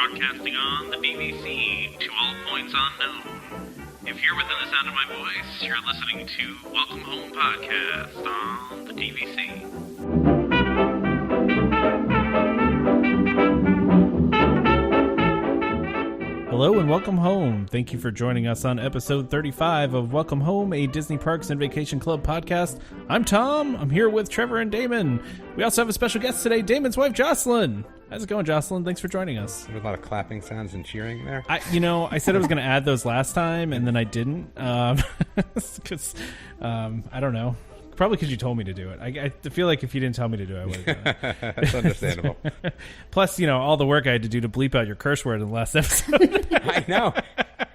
broadcasting on the DVC to all points unknown. If you're within the sound of my voice, you're listening to Welcome Home Podcast on the DVC. Hello and welcome home. Thank you for joining us on episode 35 of Welcome Home, a Disney Parks and Vacation Club podcast. I'm Tom. I'm here with Trevor and Damon. We also have a special guest today, Damon's wife, Jocelyn. How's it going, Jocelyn? Thanps for joining us. There's a lot of clapping sounds and cheering there. I said I was going to add those last time, and then I didn't. Because, I don't know. Probably because you told me to do it. I feel like if you didn't tell me to do it, I would have done it. That's understandable. Plus, all the work I had to do to bleep out your curse word in the last episode. I know.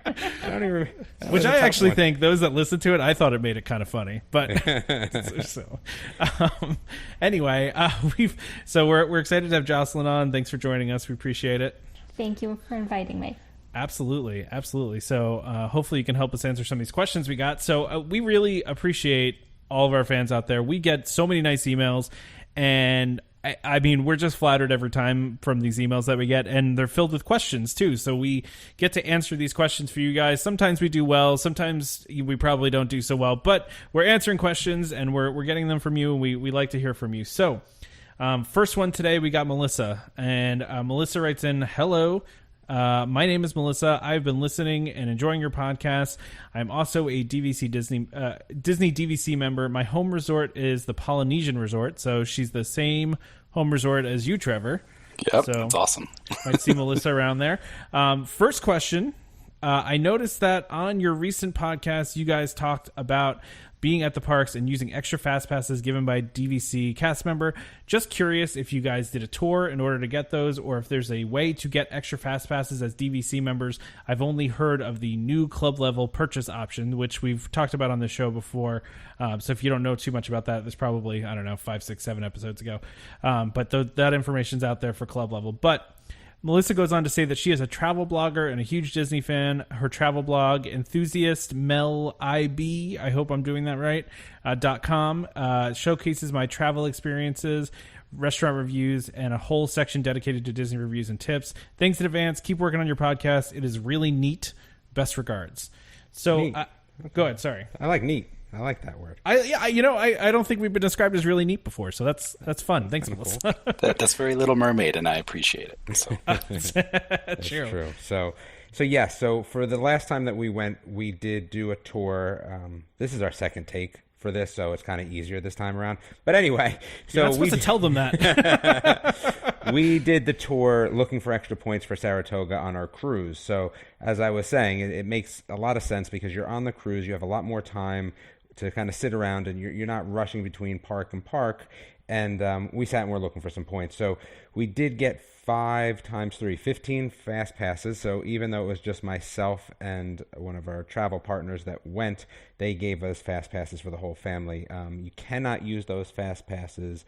I don't even. Which I actually think those that listen to it, I thought it made it kind of funny. But anyway, we're excited to have Jocelyn on. Thanks for joining us. We appreciate it. Thank you for inviting me. Absolutely. So hopefully you can help us answer some of these questions we got. So we really appreciate all of our fans out there. We get so many nice emails, and I mean, we're just flattered every time from these emails that we get, and they're filled with questions too. So we get to answer these questions for you guys. Sometimes we do well, sometimes we probably don't do so well, but we're answering questions and we're getting them from you, and we like to hear from you. So first one today, we got Melissa, and Melissa writes in, "Hello. My name is Melissa. I've been listening and enjoying your podcast. I'm also a Disney DVC member. My home resort is the Polynesian Resort, so she's the same home resort as you, Trevor. Yep, so that's awesome. Might see Melissa around there. First question. I noticed that on your recent podcast, you guys talked about being at the parks and using extra Fastpasses given by DVC cast member. Just curious if you guys did a tour in order to get those, or if there's a way to get extra Fastpasses as DVC members. I've only heard of the new club level purchase option, which we've talked about on the show before. So if you don't know too much about that, there's probably, 5, 6, 7 episodes ago. But that information's out there for club level. But Melissa goes on to say that she is a travel blogger and a huge Disney fan. Her travel blog, Enthusiast Mel IB, I hope I'm doing that right, .com, showcases my travel experiences, restaurant reviews, and a whole section dedicated to Disney reviews and tips. Thanks in advance. Keep working on your podcast. It is really neat. Best regards. So, go ahead. Sorry. I like neat. I like that word. I don't think we've been described as really neat before, so that's fun. Thanks, Melissa. That's very Little Mermaid, and I appreciate it. So. That's true. So for the last time that we went, we did do a tour. This is our second take for this, so it's kind of easier this time around. But anyway, You're not supposed to tell them that. We did the tour looking for extra points for Saratoga on our cruise. So as I was saying, it makes a lot of sense because you're on the cruise, you have a lot more time to kind of sit around, and you're not rushing between park and park. And we sat and we're looking for some points. So we did get 5 times 3, 15 fast passes. So even though it was just myself and one of our travel partners that went, they gave us fast passes for the whole family. You cannot use those fast passes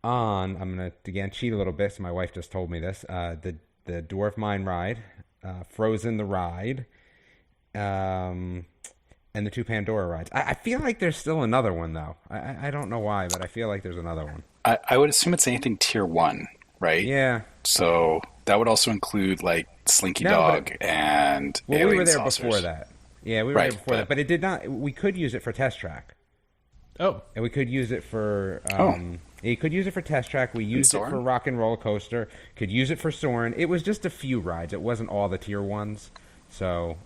on, I'm going to again cheat a little bit, so my wife just told me this, the Dwarf Mine Ride, Frozen the Ride, and the 2 Pandora rides. I feel like there's still another one, though. I don't know why, but I feel like there's another one. I would assume it's anything tier 1, right? Yeah. So that would also include, like, Slinky Dog and Alien we were there Saucers. before that. Yeah, we were there before that. But it did not... We could use it for Test Track. Oh. And we could use it for... You could use it for Test Track. We used it for Rock and Roller Coaster. Could use it for Soarin'. It was just a few rides. It wasn't all the tier 1s. So...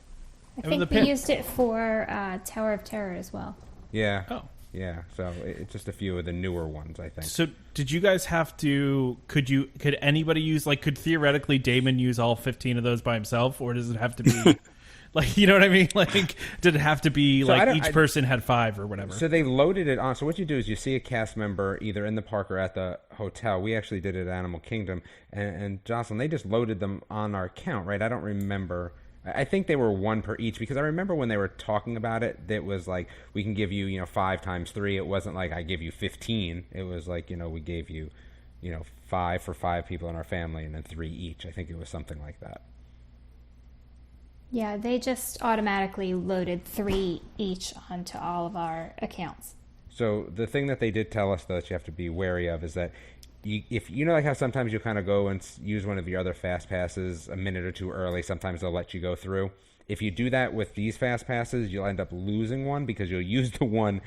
I think we used it for Tower of Terror as well. Yeah. Oh. Yeah. So it's just a few of the newer ones, I think. So did you guys have to? Could anybody use? Like, could theoretically Damon use all 15 of those by himself, or does it have to be? Like, you know what I mean? Like, did it have to be each person had 5 or whatever? So they loaded it on. So what you do is you see a cast member either in the park or at the hotel. We actually did it at Animal Kingdom, and Jocelyn, they just loaded them on our account, right? I don't remember. I think they were 1 per each, because I remember when they were talking about it, it was like, we can give you, 5 times 3. It wasn't like I give you 15. It was like, we gave you, 5 for 5 people in our family and then 3 each. I think it was something like that. Yeah, they just automatically loaded 3 each onto all of our accounts. So the thing that they did tell us, though, that you have to be wary of is that if you know, like how sometimes you kind of go and use one of your other fast passes a minute or two early, sometimes they'll let you go through. If you do that with these fast passes, you'll end up losing one because you'll use the one,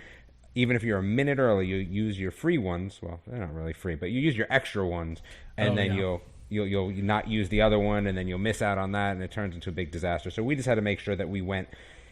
even if you're a minute early, you use your free ones. Well, they're not really free, but you use your extra ones, and then you'll not use the other one, and then you'll miss out on that, and it turns into a big disaster. So we just had to make sure that we went,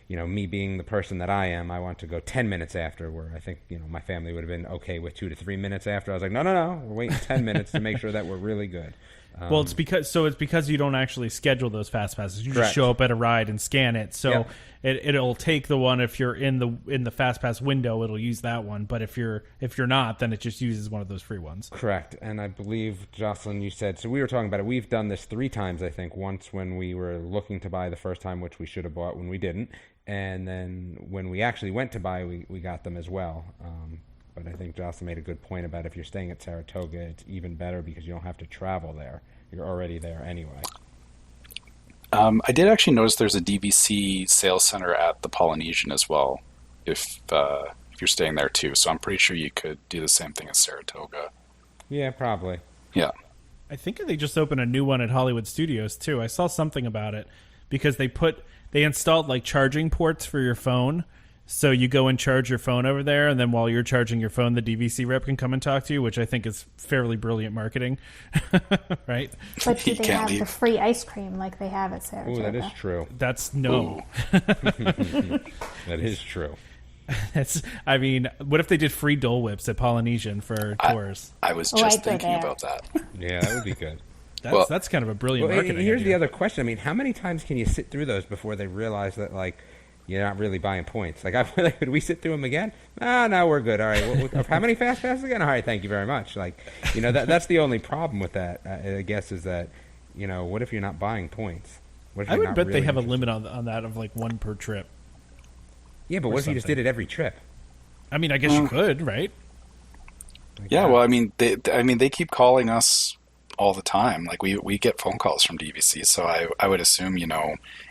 me being the person that I am, I want to go 10 minutes after, where I think, my family would have been okay with 2 to 3 minutes after. I was like, no, we're waiting 10 minutes to make sure that we're really good. Well, it's because you don't actually schedule those fast passes. You correct. just show up at a ride and scan it. So it'll take the one if you're in the fast pass window, it'll use that one. But if you're not, then it just uses one of those free ones. Correct. And I believe, Jocelyn, you said, so we were talking about it. We've done this 3 times, I think. Once when we were looking to buy the first time, which we should have bought when we didn't. And then when we actually went to buy, we got them as well. But I think Jocelyn made a good point about if you're staying at Saratoga, it's even better because you don't have to travel there. You're already there anyway. I did actually notice there's a DVC sales center at the Polynesian as well, if you're staying there too. So I'm pretty sure you could do the same thing as Saratoga. Yeah, probably. Yeah. I think they just opened a new one at Hollywood Studios too. I saw something about it because they installed like charging ports for your phone. So you go and charge your phone over there, and then while you're charging your phone, the DVC rep can come and talk to you, which I think is fairly brilliant marketing, right? But do they have the free ice cream like they have at Saratoga? Oh, that is true. That's no. That is true. What if they did free Dole Whips at Polynesian for tours? I was just thinking about that. Yeah, that would be good. That's kind of a brilliant marketing Here's idea. the other question. How many times can you sit through those before they realize that, you're not really buying points? Could we sit through them again? No, we're good. All right. How many fast passes again? All right, thank you very much. That's the only problem with that, I guess, is that, what if you're not buying points? I would bet they have a limit on that of one per trip. Yeah, but what if you just did it every trip? I guess you could, right? Yeah, well, they keep calling us all the time. We get phone calls from DVC, so I would assume,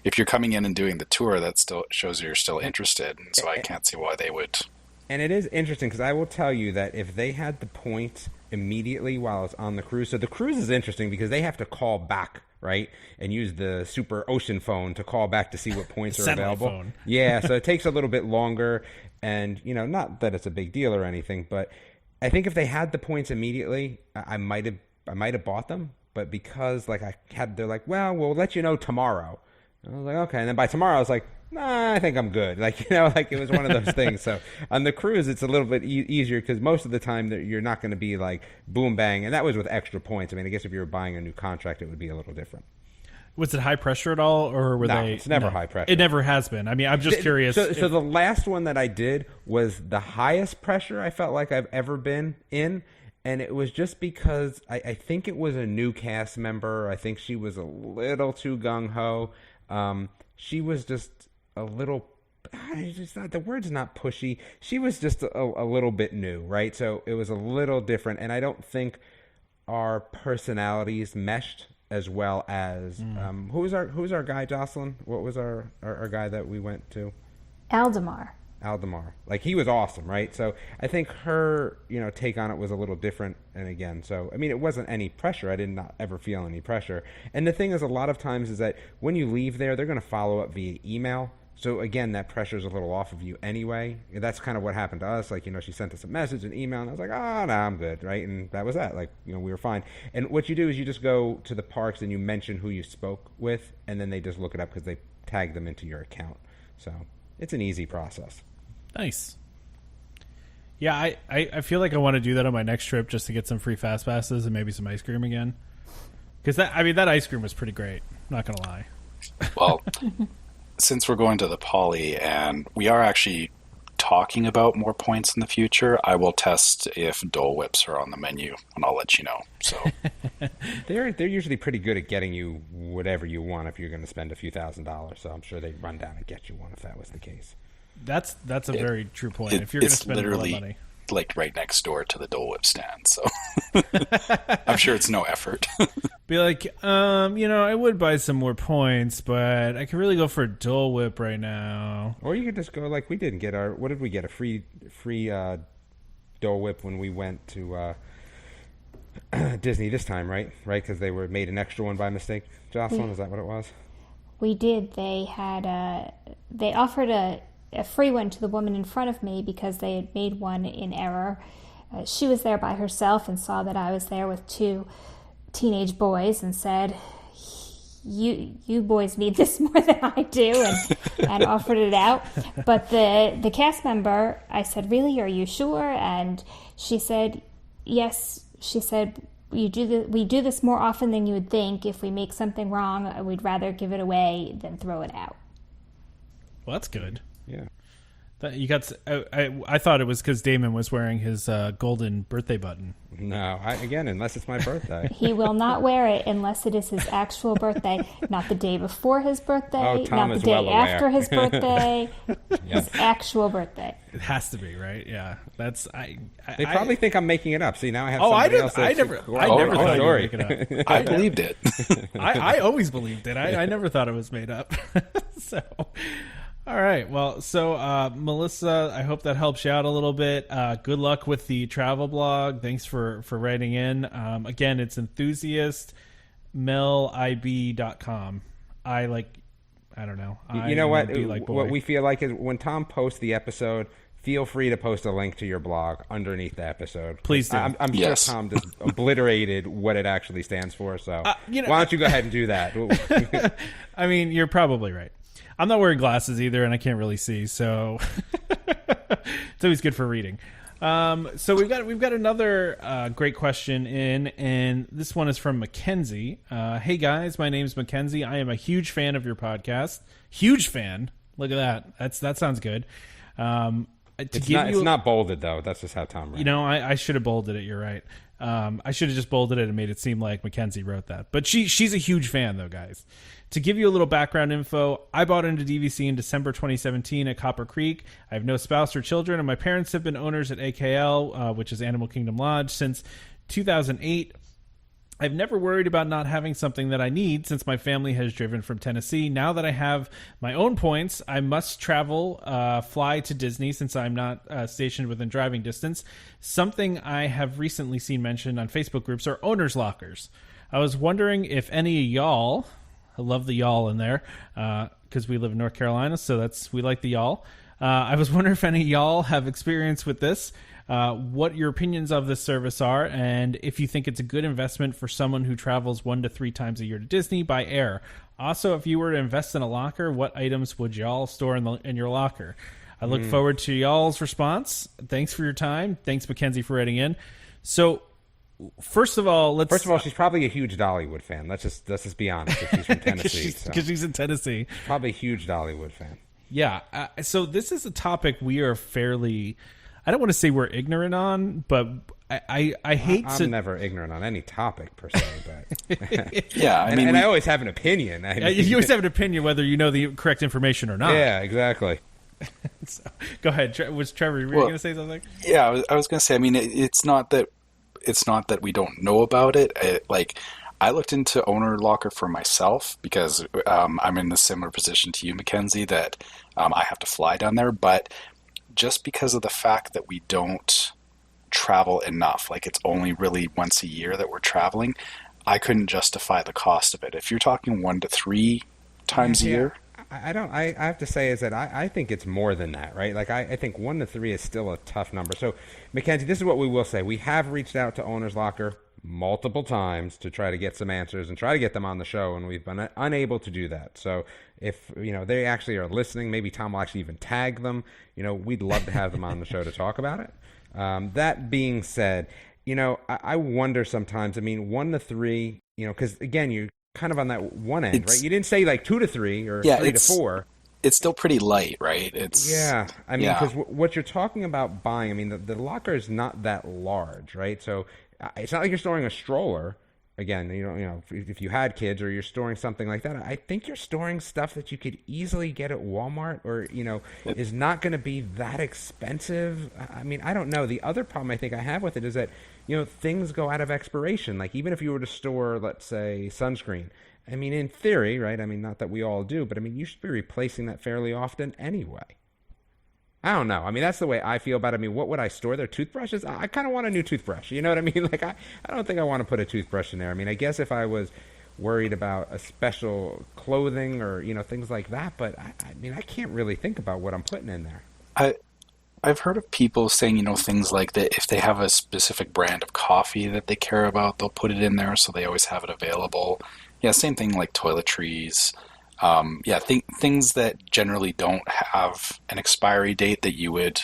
if you're coming in and doing the tour, that still shows you're still interested, and so I can't see why they would. And it is interesting because I will tell you that if they had the points immediately while it's on the cruise, so the cruise is interesting because they have to call back, right, and use the super ocean phone to call back to see what points are available. Phone. Yeah, so it takes a little bit longer, and not that it's a big deal or anything, but I think if they had the points immediately, I might have bought them, but because they're like, well, we'll let you know tomorrow. And I was like, okay. And then by tomorrow, I was like, nah, I think I'm good. It was one of those things. So on the cruise, it's a little bit easier because most of the time you're not going to be boom bang. And that was with extra points. I guess if you were buying a new contract, it would be a little different. Was it high pressure at all, or were they? It's never high pressure. It never has been. I'm just curious. So the last one that I did was the highest pressure I felt like I've ever been in. And it was just because I think it was a new cast member. I think she was a little too gung-ho. She was just a little... the word's not pushy. She was just a little bit new, right? So it was a little different. And I don't think our personalities meshed as well as... Who was our guy, Jocelyn? What was our guy that we went to? Aldemar. He was awesome, right? So I think her, take on it was a little different. And again, so, it wasn't any pressure. I did not ever feel any pressure. And the thing is, a lot of times is that when you leave there, they're going to follow up via email. So again, that pressure is a little off of you anyway. That's kind of what happened to us. She sent us a message, an email, and I was like, oh, no, I'm good, right? And that was that. We were fine. And what you do is you just go to the parks and you mention who you spoke with, and then they just look it up because they tag them into your account. So it's an easy process. Nice. Yeah, I feel like I want to do that on my next trip just to get some free fast passes and maybe some ice cream again. Because that ice cream was pretty great. Not gonna lie. Well, since we're going to the Poly and we are actually talking about more points in the future, I will test if Dole Whips are on the menu, and I'll let you know. So they're usually pretty good at getting you whatever you want if you're going to spend a few $1,000s. So I'm sure they'd run down and get you one if that was the case. That's a very true point. If you're going to spend a lot of money, right next door to the Dole Whip stand, so I'm sure it's no effort. Be like, I would buy some more points, but I could really go for a Dole Whip right now. Or you could just go like we did and get what did we get? A free Dole Whip when we went to Disney this time, right? Right, because they were made an extra one by mistake. Jocelyn, is that what it was? We did. They offered a free one to the woman in front of me because they had made one in error. She was there by herself and saw that I was there with two teenage boys and said, you boys need this more than I do, and offered it out. But the cast member, I said, really, are you sure? And she said, yes. She said, we do this more often than you would think. If we make something wrong, we'd rather give it away than throw it out. Well, that's good. Yeah. You got. I thought it was because Damon was wearing his golden birthday button. No, unless it's my birthday. He will not wear it unless it is his actual birthday, not the day before his birthday, Tom not the is day well aware. after his birthday, his actual birthday. It has to be, right? Yeah, that's They probably think I'm making it up. See, now I have. Oh, somebody I else. never thought you were making it up. I believed it. I always believed it. I never thought it was made up. So. All right. Well, so Melissa, I hope that helps you out a little bit. Good luck with the travel blog. Thanks for writing in. Again, it's enthusiastmelib.com. I don't know. You know what? Like what we feel like is when Tom posts the episode, feel free to post a link to your blog underneath the episode. Please do. I'm sure Tom just obliterated what it actually stands for. So why don't you go ahead and do that? I mean, you're probably right. I'm not wearing glasses either, and I can't really see, so it's always good for reading. So we've got another great question in, and this one is from Mackenzie. Hey guys, my name's Mackenzie. I am a huge fan of your podcast. Huge fan. Look at that. That sounds good. It's not bolded though. That's just how Tom wrote. I should have bolded it. You're right. I should have just bolded it and made it seem like Mackenzie wrote that. But she's a huge fan though, guys. To give you a little background info, I bought into DVC in December 2017 at Copper Creek. I have no spouse or children, and my parents have been owners at AKL, which is Animal Kingdom Lodge, since 2008. I've never worried about not having something that I need since my family has driven from Tennessee. Now that I have my own points, I must travel, fly to Disney since I'm not stationed within driving distance. Something I have recently seen mentioned on Facebook groups are owner's lockers. I was wondering if any of y'all... I love the y'all in there because we live in North Carolina, so we like the y'all. I was wondering if any of y'all have experience with this, what your opinions of this service are, and if you think it's a good investment for someone who travels 1 to 3 times a year to Disney by air. Also, if you were to invest in a locker, what items would y'all store in your locker? I look forward to y'all's response. Thanks for your time. Thanks, Mackenzie, for writing in. So... First of all, she's probably a huge Dollywood fan. Let's just be honest. If she's from Tennessee, because she's in Tennessee, probably a huge Dollywood fan. Yeah. So this is a topic we are fairly. I don't want to say we're ignorant on, but I hate. I'm never ignorant on any topic per se, but yeah, I mean, and I always have an opinion. You always have an opinion whether you know the correct information or not. Yeah, exactly. So, go ahead. Was Trevor really going to say something? Yeah, I was going to say. I mean, it's not that we don't know about it. I looked into owner locker for myself because I'm in the similar position to you, Mackenzie, that I have to fly down there. But just because of the fact that we don't travel enough, like it's only really once a year that we're traveling, I couldn't justify the cost of it. If you're talking 1 to 3 times a year. I have to say is that I think it's more than that, right? Like I think 1 to 3 is still a tough number. So, Mackenzie, this is what we will say. We have reached out to Owner's Locker multiple times to try to get some answers and try to get them on the show, and we've been unable to do that. So if they actually are listening, maybe Tom will actually even tag them. We'd love to have them on the show to talk about it. That being said, I wonder sometimes, 1 to 3, because again, you kind of on that one end, right? You didn't say like 2 to 3 or 3 to 4. It's still pretty light, right? Because what you're talking about buying, the locker is not that large, right? So it's not like you're storing a stroller. Again, if you had kids or you're storing something like that, I think you're storing stuff that you could easily get at Walmart or, is not going to be that expensive. I don't know. The other problem I think I have with it is that, things go out of expiration. Like even if you were to store, let's say, sunscreen, in theory, right? Not that we all do, but you should be replacing that fairly often anyway. I don't know. I mean, that's the way I feel about it. I mean, what would I store there? Toothbrushes? I kind of want a new toothbrush. You know what I mean? Like, I don't think I want to put a toothbrush in there. I mean, I guess if I was worried about a special clothing or, things like that, but I mean, I can't really think about what I'm putting in there. I've heard of people saying, things like that if they have a specific brand of coffee that they care about, they'll put it in there so they always have it available. Yeah, same thing like toiletries. Things that generally don't have an expiry date that you would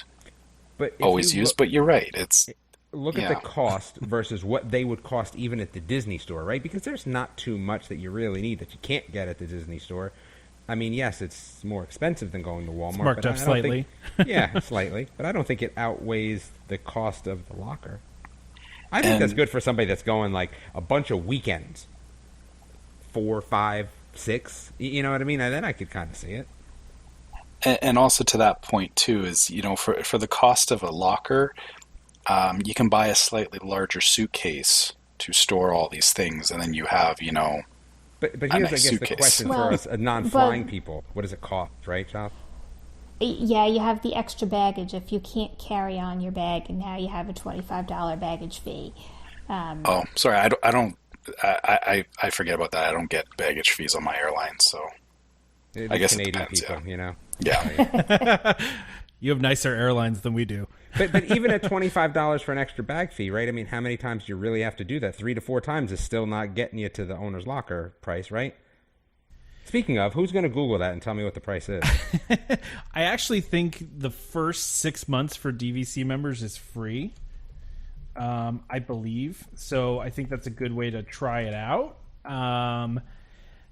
always use. But you're right. Look at the cost versus what they would cost even at the Disney store, right? Because there's not too much that you really need that you can't get at the Disney store. I mean, yes, it's more expensive than going to Walmart. It's marked up slightly. Yeah, slightly. But I don't think it outweighs the cost of the locker. I think that's good for somebody that's going like a bunch of weekends. 4, 5, 6. You know what I mean? And then I could kind of see it. And also to that point, too, is, for the cost of a locker, you can buy a slightly larger suitcase to store all these things. And then you have, But here's, I guess, the question for us non-flying people. What does it cost, right, Josh? Yeah, you have the extra baggage if you can't carry on your bag, and now you have a $25 baggage fee. Sorry, I forget about that. I don't get baggage fees on my airline, so I guess Canadian it depends, people, Yeah. You have nicer airlines than we do. But even at $25 for an extra bag fee, right? I mean, how many times do you really have to do that? 3 to 4 times is still not getting you to the owner's locker price, right? Speaking of, who's going to Google that and tell me what the price is? I actually think the first 6 months for DVC members is free. I believe. So I think that's a good way to try it out.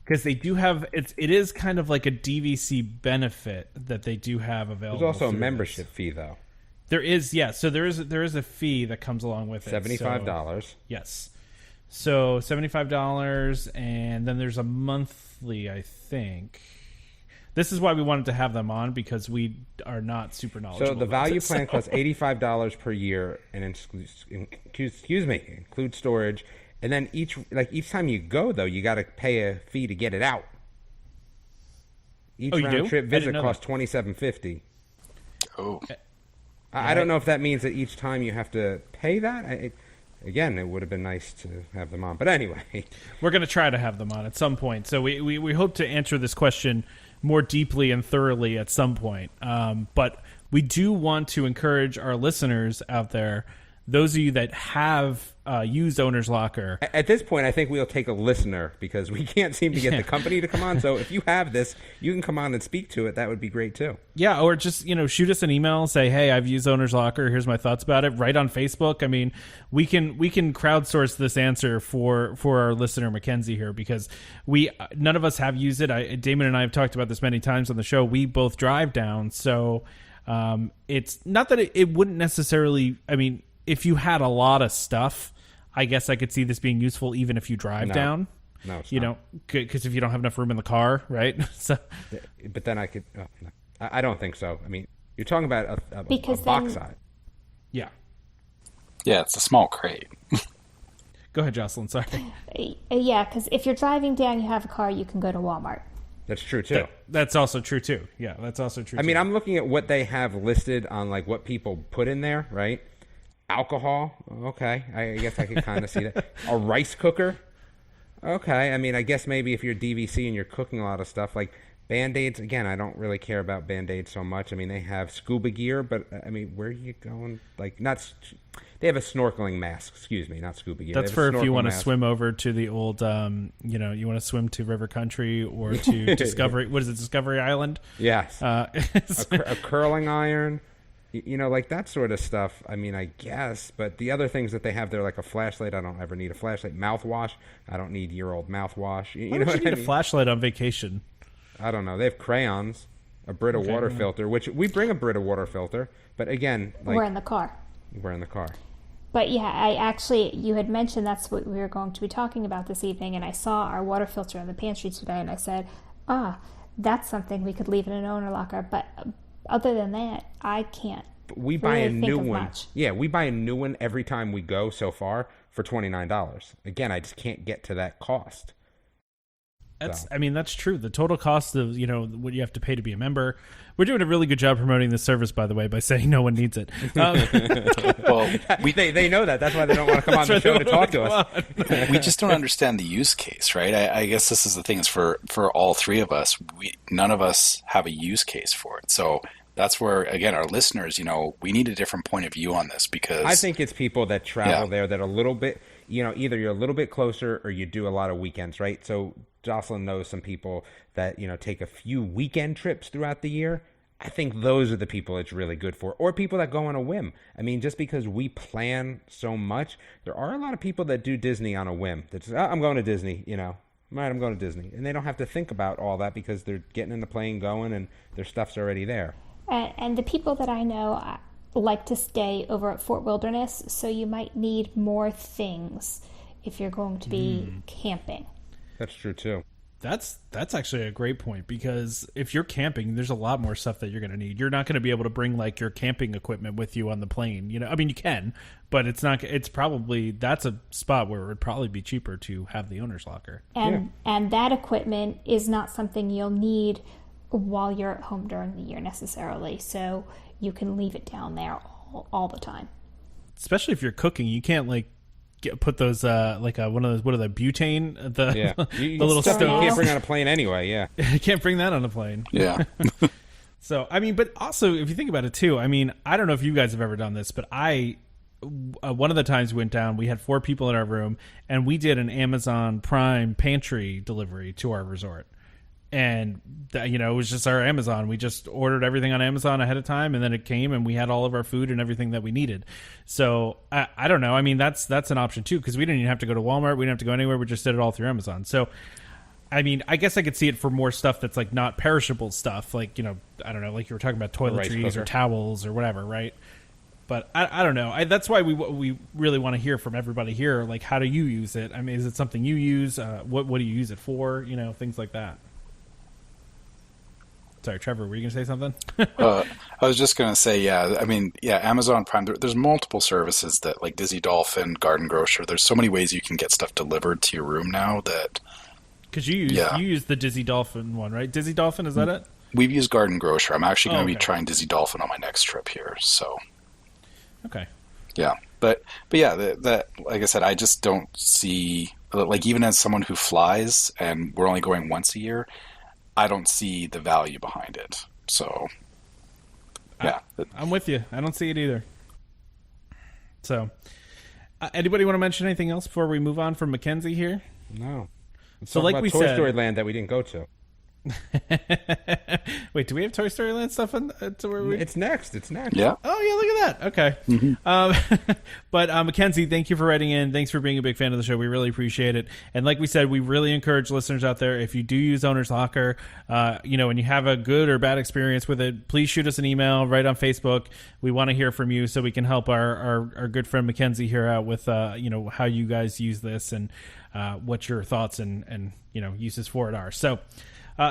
Because they do have it is kind of like a DVC benefit that they do have available. There's also a membership fee, though. There is, yeah. So there is a fee that comes along with it. $75. So, yes. So $75, and then there's a monthly, I think. This is why we wanted to have them on, because we are not super knowledgeable. So the value plan costs $85 per year, and includes storage. And then each time you go, though, you got to pay a fee to get it out. Each round trip visit costs $27.50. Oh. I don't know if that means that each time you have to pay that. Again, it would have been nice to have them on. But anyway. We're going to try to have them on at some point. So we hope to answer this question more deeply and thoroughly at some point. But we do want to encourage our listeners out there, those of you that have used Owner's Locker. At this point, I think we'll take a listener, because we can't seem to get the company to come on. So if you have this, you can come on and speak to it. That would be great, too. Yeah, or just, shoot us an email, say, hey, I've used Owner's Locker. Here's my thoughts about it. Right on Facebook. I mean, we can crowdsource this answer for our listener, Mackenzie, here, because none of us have used it. Damon and I have talked about this many times on the show. We both drive down. So it's not that it wouldn't necessarily, I mean, if you had a lot of stuff, I guess I could see this being useful even if you drive down. No, it's not. Because if you don't have enough room in the car, right? So, but then I could. No. I don't think so. I mean, you're talking about a box size. Yeah. Yeah, it's a small crate. Go ahead, Jocelyn. Sorry. Yeah, because if you're driving down, you have a car, you can go to Walmart. That's true, too. That's also true, too. Yeah, that's also true, I mean, I'm looking at what they have listed on, like, what people put in there, right? Alcohol, okay. I guess I could kind of see that. A rice cooker, okay. I mean, I guess maybe if you're DVC and you're cooking a lot of stuff, like Band-Aids, again, I don't really care about Band-Aids so much. I mean, they have scuba gear, but, I mean, where are you going? Like, they have a snorkeling mask, excuse me, not scuba gear. That's for if you want to swim over to the old, you want to swim to River Country or to Discovery, what is it, Discovery Island? Yes. A curling iron. Like that sort of stuff, I mean, I guess. But the other things that they have there, like a flashlight, I don't ever need a flashlight. Mouthwash, I don't need year-old mouthwash. Why don't you need a flashlight on vacation? I don't know. They have crayons, a Brita water filter, which we bring a Brita water filter. But again, we're in the car. We're in the car. But yeah, you had mentioned that's what we were going to be talking about this evening, and I saw our water filter in the pantry today, and I said, that's something we could leave in an owner locker. But other than that, I can't. We buy a new one. Yeah, we buy a new one every time we go so far for $29. Again, I just can't get to that cost. That's true. The total cost of, what you have to pay to be a member. We're doing a really good job promoting this service, by the way, by saying no one needs it. Well, they know that. That's why they don't want to come on the show to talk to us. We just don't understand the use case, right? I guess this is the thing, is for all three of us, none of us have a use case for it. So that's where, again, our listeners, we need a different point of view on this, because I think it's people that travel there that are a little bit, either you're a little bit closer or you do a lot of weekends, right? So Jocelyn knows some people that, take a few weekend trips throughout the year. I think those are the people it's really good for, or people that go on a whim. I mean, just because we plan so much, there are a lot of people that do Disney on a whim. That's I'm going to Disney, all right, I'm going to Disney. And they don't have to think about all that because they're getting in the plane going and their stuff's already there. And the people that I know like to stay over at Fort Wilderness, so you might need more things if you're going to be camping. That's true, too. That's actually a great point, because if you're camping, there's a lot more stuff that you're going to need. You're not going to be able to bring like your camping equipment with you on the plane. You can, but that's a spot where it would probably be cheaper to have the owner's locker. And that equipment is not something you'll need while you're at home during the year necessarily. So you can leave it down there all the time. Especially if you're cooking, you can't put those one of those, what are the butane, the little stove. You can't bring on a plane anyway. Yeah, you can't bring that on a plane. Yeah. So but also if you think about it too, I don't know if you guys have ever done this, but one of the times we went down, we had 4 people in our room, and we did an Amazon Prime pantry delivery to our resort. And, it was just our Amazon. We just ordered everything on Amazon ahead of time, and then it came, and we had all of our food and everything that we needed. So, I don't know. That's an option, too, because we didn't even have to go to Walmart. We didn't have to go anywhere. We just did it all through Amazon. So, I guess I could see it for more stuff that's, not perishable stuff. I don't know, like you were talking about toiletries or towels or whatever, right? But I don't know. That's why we really want to hear from everybody here. Like, how do you use it? Is it something you use? What do you use it for? Things like that. Sorry, Trevor, were you going to say something? I was just going to say, Amazon Prime, there's multiple services that, like Disney Dolphin, Garden Grocer, there's so many ways you can get stuff delivered to your room now that... Because you use the Disney Dolphin one, right? Disney Dolphin, is that it? We've used Garden Grocer. I'm actually going to be trying Disney Dolphin on my next trip here, so... Okay. Yeah, but yeah, that like I said, I just don't see... even as someone who flies, and we're only going once a year... I don't see the value behind it. So, yeah. I'm with you. I don't see it either. So, anybody want to mention anything else before we move on from Mackenzie here? No. Let's so, talk about Toy Story Land that we didn't go to. Wait, do we have Toy Story Land stuff to where we... It's next. Yeah. Oh, yeah, look at that. Okay. Mm-hmm. But Mackenzie, thank you for writing in. Thanks for being a big fan of the show. We really appreciate it. And like we said, we really encourage listeners out there, if you do use Owner's Locker, and you have a good or bad experience with it, please shoot us an email right on Facebook. We want to hear from you so we can help our good friend Mackenzie here out with, how you guys use this and what your thoughts and uses for it are. So...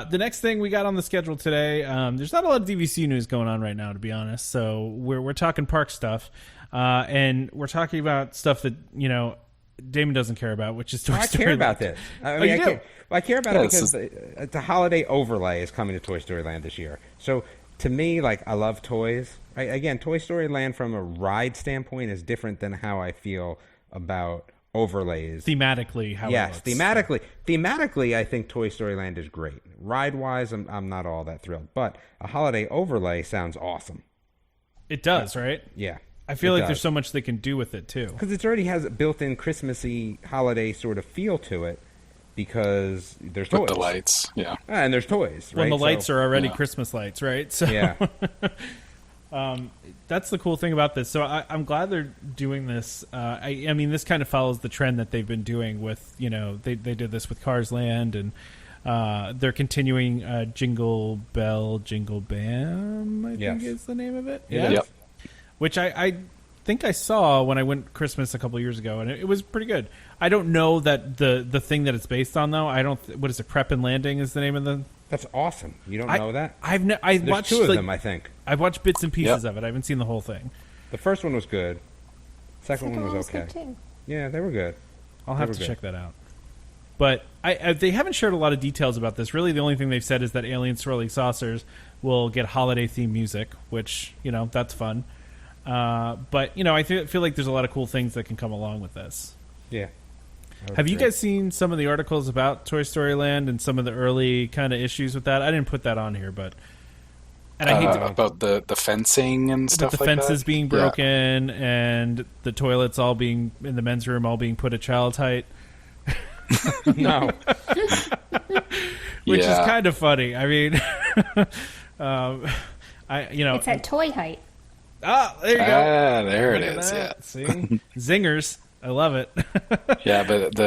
the next thing we got on the schedule today, there's not a lot of DVC news going on right now, to be honest. So we're talking park stuff, and we're talking about stuff that Damon doesn't care about, which is Toy Story. I care about this. I care about it because the holiday overlay is coming to Toy Story Land this year. So to me, I love toys. Again, Toy Story Land from a ride standpoint is different than how I feel about overlays. Thematically, how yes, it looks. Thematically, I think Toy Story Land is great. Ride-wise, I'm not all that thrilled, but a holiday overlay sounds awesome. It does, right? Yeah. I feel like there's so much they can do with it, too. Because it already has a built-in Christmassy holiday sort of feel to it, because there's toys. With the lights, yeah. And there's toys, right? Well, the lights are already Christmas lights, right? So yeah. That's the cool thing about this. So I'm glad they're doing this. This kind of follows the trend that they've been doing with, they did this with Cars Land, and they're continuing Jingle Bell, Jingle Bam, I think is the name of it. Yeah. Yep. Which I think I saw when I went Christmas a couple years ago, and it was pretty good. I don't know that the thing that it's based on, though. What is it? Prep and Landing is the name of the... That's awesome. You don't know that? There's watched 2 of them, I think. I've watched bits and pieces of it. I haven't seen the whole thing. The first one was good. Second one was okay. Good too. Yeah, they were good. I'll have to check that out. But they haven't shared a lot of details about this. Really, the only thing they've said is that alien swirling saucers will get holiday-themed music, which, that's fun. But, I feel like there's a lot of cool things that can come along with this. Yeah. Have you guys seen some of the articles about Toy Story Land and some of the early kind of issues with that? I didn't put that on here, but... And I hate about the fencing and stuff like that? The fences being broken and the toilets all being, in the men's room, all being put at child's height. No. Which is kind of funny. I mean... It's at toy height. Ah, there you go. Ah, there it is. Yeah. See? Zingers. I love it. Yeah, but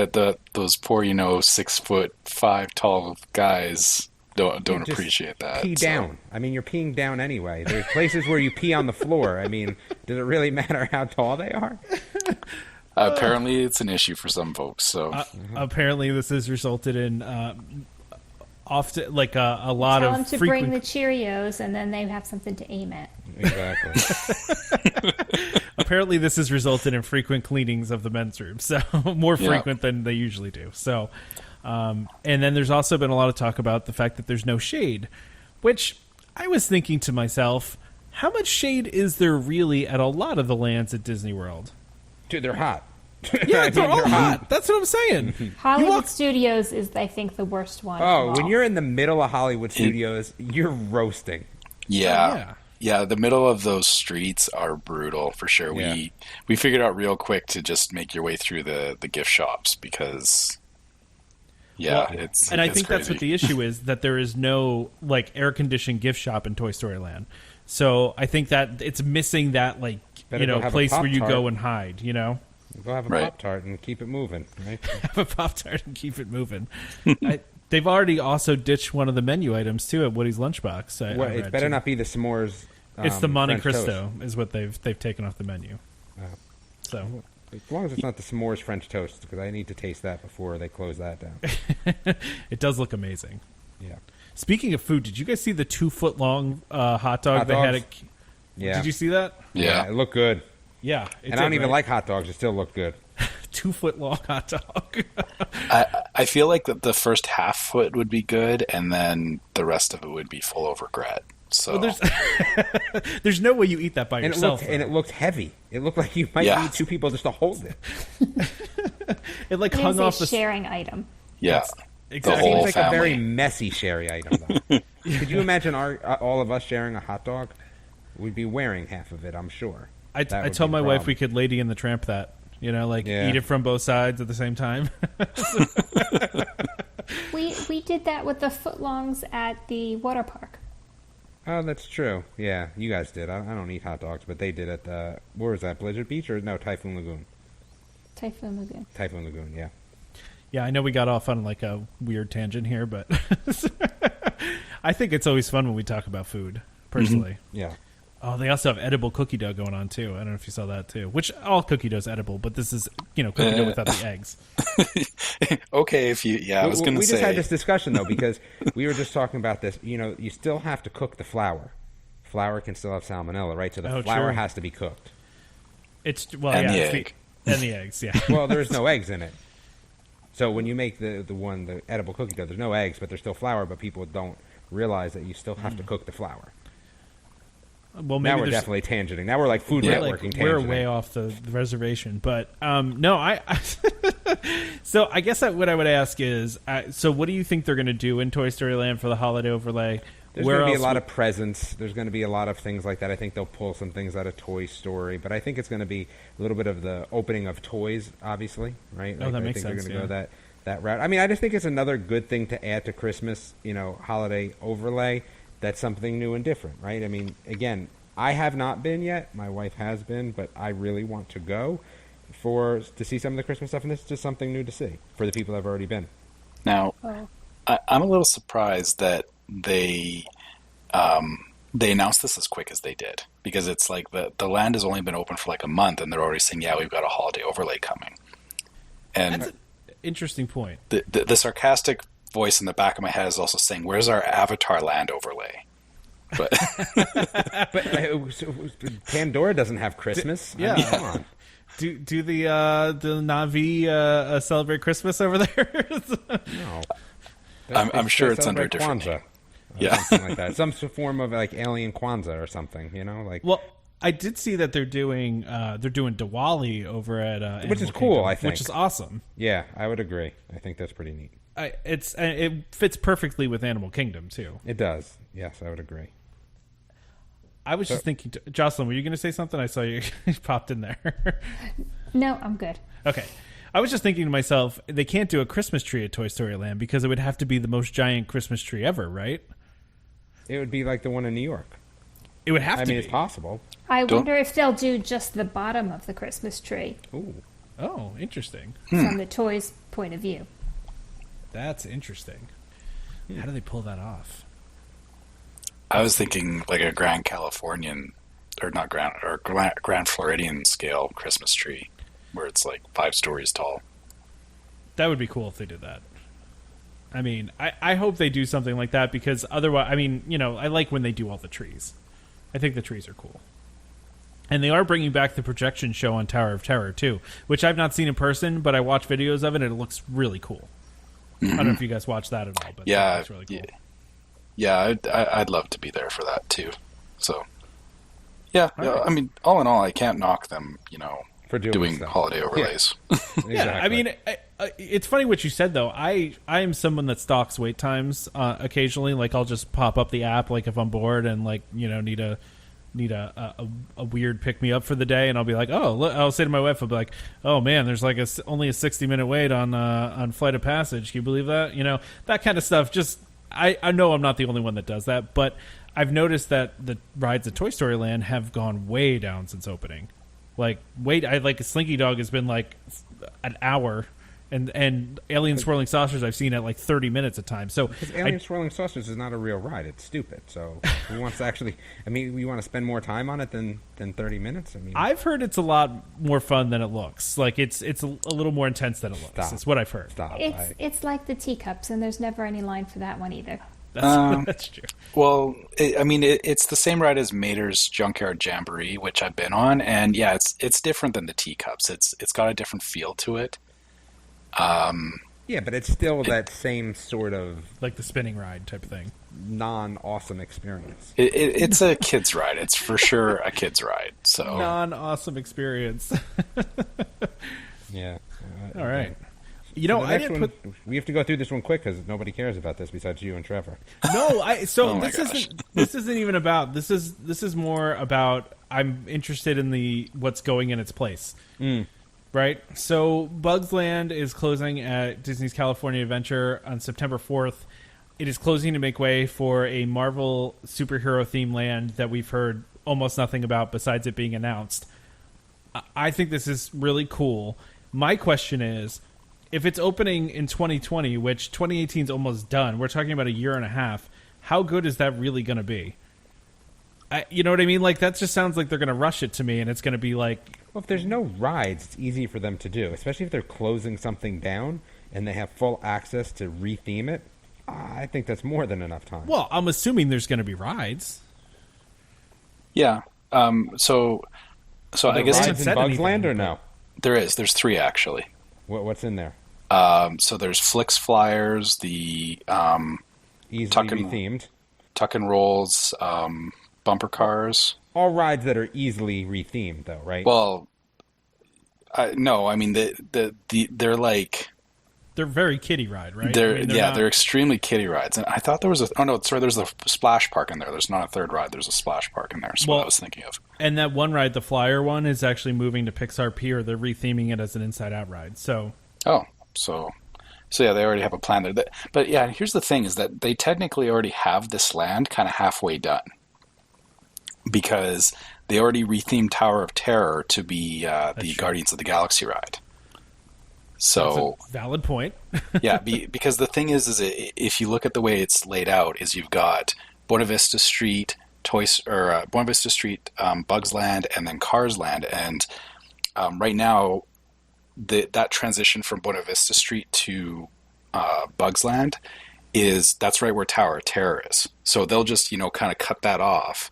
those poor, 6'5" tall guys don't appreciate that. Pee down. I mean, you're peeing down anyway. There's places where you pee on the floor. I mean, does it really matter how tall they are? Apparently, it's an issue for some folks. So apparently, this has resulted in often a lot Tell of them to bring the Cheerios, and then they have something to aim at. Exactly. Apparently, this has resulted in frequent cleanings of the men's room, so more frequent than they usually do. So, and then there's also been a lot of talk about the fact that there's no shade, which I was thinking to myself, how much shade is there really at a lot of the lands at Disney World? Dude, they're hot. Yeah, they're all hot. That's what I'm saying. Hollywood Studios is, I think, the worst one. Oh, when you're in the middle of Hollywood Studios, you're roasting. Yeah. Yeah, the middle of those streets are brutal for sure. Yeah. We figured out real quick to just make your way through the gift shops because it's and I think crazy. that's what the issue is, that there is no air conditioned gift shop in Toy Story Land. So I think that it's missing that place where you go and hide, Go have a Pop-Tart and keep it moving, right? Have a Pop-Tart and keep it moving. They've already also ditched one of the menu items too at Woody's Lunchbox. It better not be the s'mores. It's the Monte French Cristo toast. is what they've taken off the menu. So as long as it's not the s'mores French toast, because I need to taste that before they close that down. It does look amazing. Yeah. Speaking of food, did you guys see the 2-foot-long hot dog they had? Yeah. Did you see that? Yeah, it looked good. Yeah, and I don't even like hot dogs. It still looked good. 2-foot-long hot dog. I feel like the first half foot would be good, and then the rest of it would be full of regret. So there's no way you eat that by yourself. And it looked heavy. It looked like you might need two people just to hold it. It hung off the sharing item. Yeah, exactly. It seems like a very messy sharing item, though. Could you imagine all of us sharing a hot dog? We'd be wearing half of it, I'm sure. I told my wife we could Lady and the Tramp that. Eat it from both sides at the same time. We did that with the footlongs at the water park. Oh, that's true. Yeah, you guys did. I don't eat hot dogs, but they did at the... Where was that? Blizzard Beach or no, Typhoon Lagoon? Typhoon Lagoon. Typhoon Lagoon, yeah. Yeah, I know we got off on a weird tangent here, but I think it's always fun when we talk about food, personally. Mm-hmm. Yeah. Oh, they also have edible cookie dough going on, too. I don't know if you saw that, too. Which, all cookie dough is edible, but this is, cookie dough without the eggs. Okay, if you... Yeah, I was going to say... We just had this discussion, though, because we were just talking about this. You still have to cook the flour. Flour can still have salmonella, right? So the flour has to be cooked. And the eggs, yeah. Well, there's no eggs in it. So when you make the edible cookie dough, there's no eggs, but there's still flour, but people don't realize that you still have to cook the flour. Well, maybe now we're definitely tangenting. Now we're like Food Networking tangenting. We're way off the reservation. But no, I so I guess what I would ask is, so what do you think they're going to do in Toy Story Land for the holiday overlay? There's going to be a lot of presents. There's going to be a lot of things like that. I think they'll pull some things out of Toy Story, but I think it's going to be a little bit of the opening of toys, obviously, right? That makes sense. I think they're going to go that route. I mean, I just think it's another good thing to add to Christmas, holiday overlay. That's something new and different, right? I mean, again, I have not been yet. My wife has been, but I really want to go to see some of the Christmas stuff, and this is just something new to see for the people that have already been. Now, I'm a little surprised that they announced this as quick as they did, because it's like the land has only been open for like a month, and they're already saying, yeah, we've got a holiday overlay coming. And that's an interesting point. The sarcastic voice in the back of my head is also saying, where's our Avatar land overlay? But Pandora doesn't have Christmas. Yeah. I mean, come on. Do the Na'vi celebrate Christmas over there? No. I'm sure it's under a different Kwanzaa. name. Yeah. Something like that. Some form of like alien Kwanzaa or something, like. Well, I did see that they're doing Diwali over at which is Animal cool, Kingdom, I think. which is awesome. Yeah, I would agree. I think that's pretty neat. It fits perfectly with Animal Kingdom too. It does. Yes, I would agree. I was just thinking, Jocelyn, were you going to say something? I saw you popped in there. No, I'm good. Okay. I was just thinking to myself, they can't do a Christmas tree at Toy Story Land because it would have to be the most giant Christmas tree ever, right? It would be like the one in New York. It would have to be. It's possible. I wonder if they'll do just the bottom of the Christmas tree. Ooh. Oh, interesting. From the toys' point of view. That's interesting. How do they pull that off? I was thinking like a Grand Californian, or not Grand, or Grand Floridian scale Christmas tree, where it's like 5 stories tall. That would be cool if they did that. I mean, I hope they do something like that because otherwise, I mean, I like when they do all the trees. I think the trees are cool. And they are bringing back the projection show on Tower of Terror, too, which I've not seen in person, but I watched videos of it, and it looks really cool. I don't know if you guys watch that at all, but yeah, it's really cool. Yeah, I'd love to be there for that, too. So, yeah, right. I mean, all in all, I can't knock them, for doing holiday overlays. Yeah. Exactly. Yeah, I mean, it's funny what you said, though. I am someone that stalks wait times occasionally. Like, I'll just pop up the app, like, if I'm bored and, like, need a weird pick-me-up for the day, and I'll be like, oh, look, I'll say to my wife, I'll be like, oh, man, there's, like, only a 60-minute wait on Flight of Passage. Can you believe that? That kind of stuff. Just, I know I'm not the only one that does that, but I've noticed that the rides at Toy Story Land have gone way down since opening. Like, Slinky Dog has been, like, an hour, and Alien Swirling Saucers I've seen at, like, 30 minutes at times. So because Alien Swirling Saucers is not a real ride. It's stupid. So who wants to actually... I mean, we want to spend more time on it than 30 minutes? I mean... I've heard it's a lot more fun than it looks. Like, it's a little more intense than it looks. That's what I've heard. Stop. It's like the teacups, and there's never any line for that one either. That's true. Well, it's the same ride as Mater's Junkyard Jamboree, which I've been on, and yeah, it's different than the teacups. It's got a different feel to it. Yeah, but it's still that same sort of like the spinning ride type of thing. Non-awesome experience. It's a kid's ride. It's for sure a kid's ride. So non-awesome experience. Yeah. All right. We have to go through this one quick because nobody cares about this besides you and Trevor. No, Oh this isn't even about this is more about I'm interested in what's going in its place. Right? So Bugs Land is closing at Disney's California Adventure on September 4th. It is closing to make way for a Marvel superhero themed land that we've heard almost nothing about besides it being announced. I think this is really cool. My question is, if it's opening in 2020, which 2018 is almost done, we're talking about a year and a half, how good is that really going to be? You know what I mean? Like, that just sounds like they're going to rush it to me, and it's going to be like... Well, if there's no rides, it's easy for them to do, especially if they're closing something down and they have full access to retheme it. I think that's more than enough time. Well, I'm assuming there's going to be rides. yeah. So I guess rides in Bugs Land or no? There's 3 actually. What's in there? So there's Flix Flyers, the Easily Tuck and- rethemed. Tuck and Rolls, bumper cars. All rides that are easily rethemed, though, right? Well, no, I mean they're like They're very kiddie ride, right? They're extremely kiddie rides. And I thought there was there's a splash park in there. There's not a third ride. There's a splash park in there. That's what I was thinking of. And that one ride, the Flyer one, is actually moving to Pixar Pier. They're retheming it as an Inside Out ride. So yeah, they already have a plan there. But yeah, here's the thing: is that they technically already have this land kind of halfway done, because they already rethemed Tower of Terror to be the Guardians of the Galaxy ride. So that's a valid point. Yeah, because the thing is if you look at the way it's laid out, is you've got Buena Vista Street, Bugs Land, and then Cars Land, and right now that transition from Buena Vista Street to Bugs Land that's right where Tower of Terror is. So they'll just kind of cut that off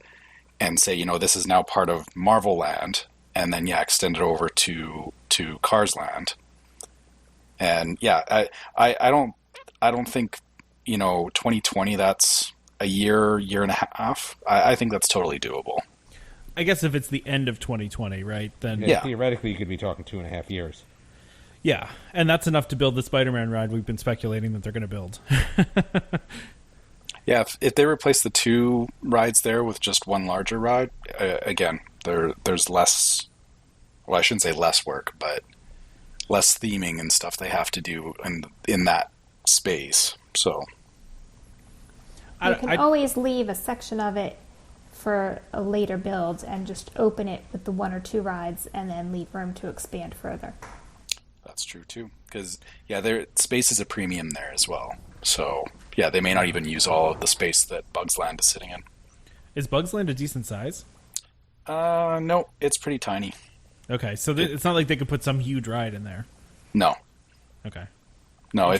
and say this is now part of Marvel Land, and then extend it over to Cars Land. And I don't think 2020, that's a year and a half. I think that's totally doable. I guess if it's the end of 2020, right? Then theoretically you could be talking 2.5 years. Yeah, and that's enough to build the Spider-Man ride we've been speculating that they're going to build. Yeah, if they replace the 2 rides there with just one larger ride, again, there's less, well, I shouldn't say less work, but less theming and stuff they have to do in that space. So you can always leave a section of it for a later build and just open it with the 1 or 2 rides and then leave room to expand further. That's true too, because their space is a premium there as well. So they may not even use all of the space that Bugs Land is sitting in. Is Bugs Land a decent size? No, it's pretty tiny. Okay, so it's not like they could put some huge ride in there. No. Okay. No,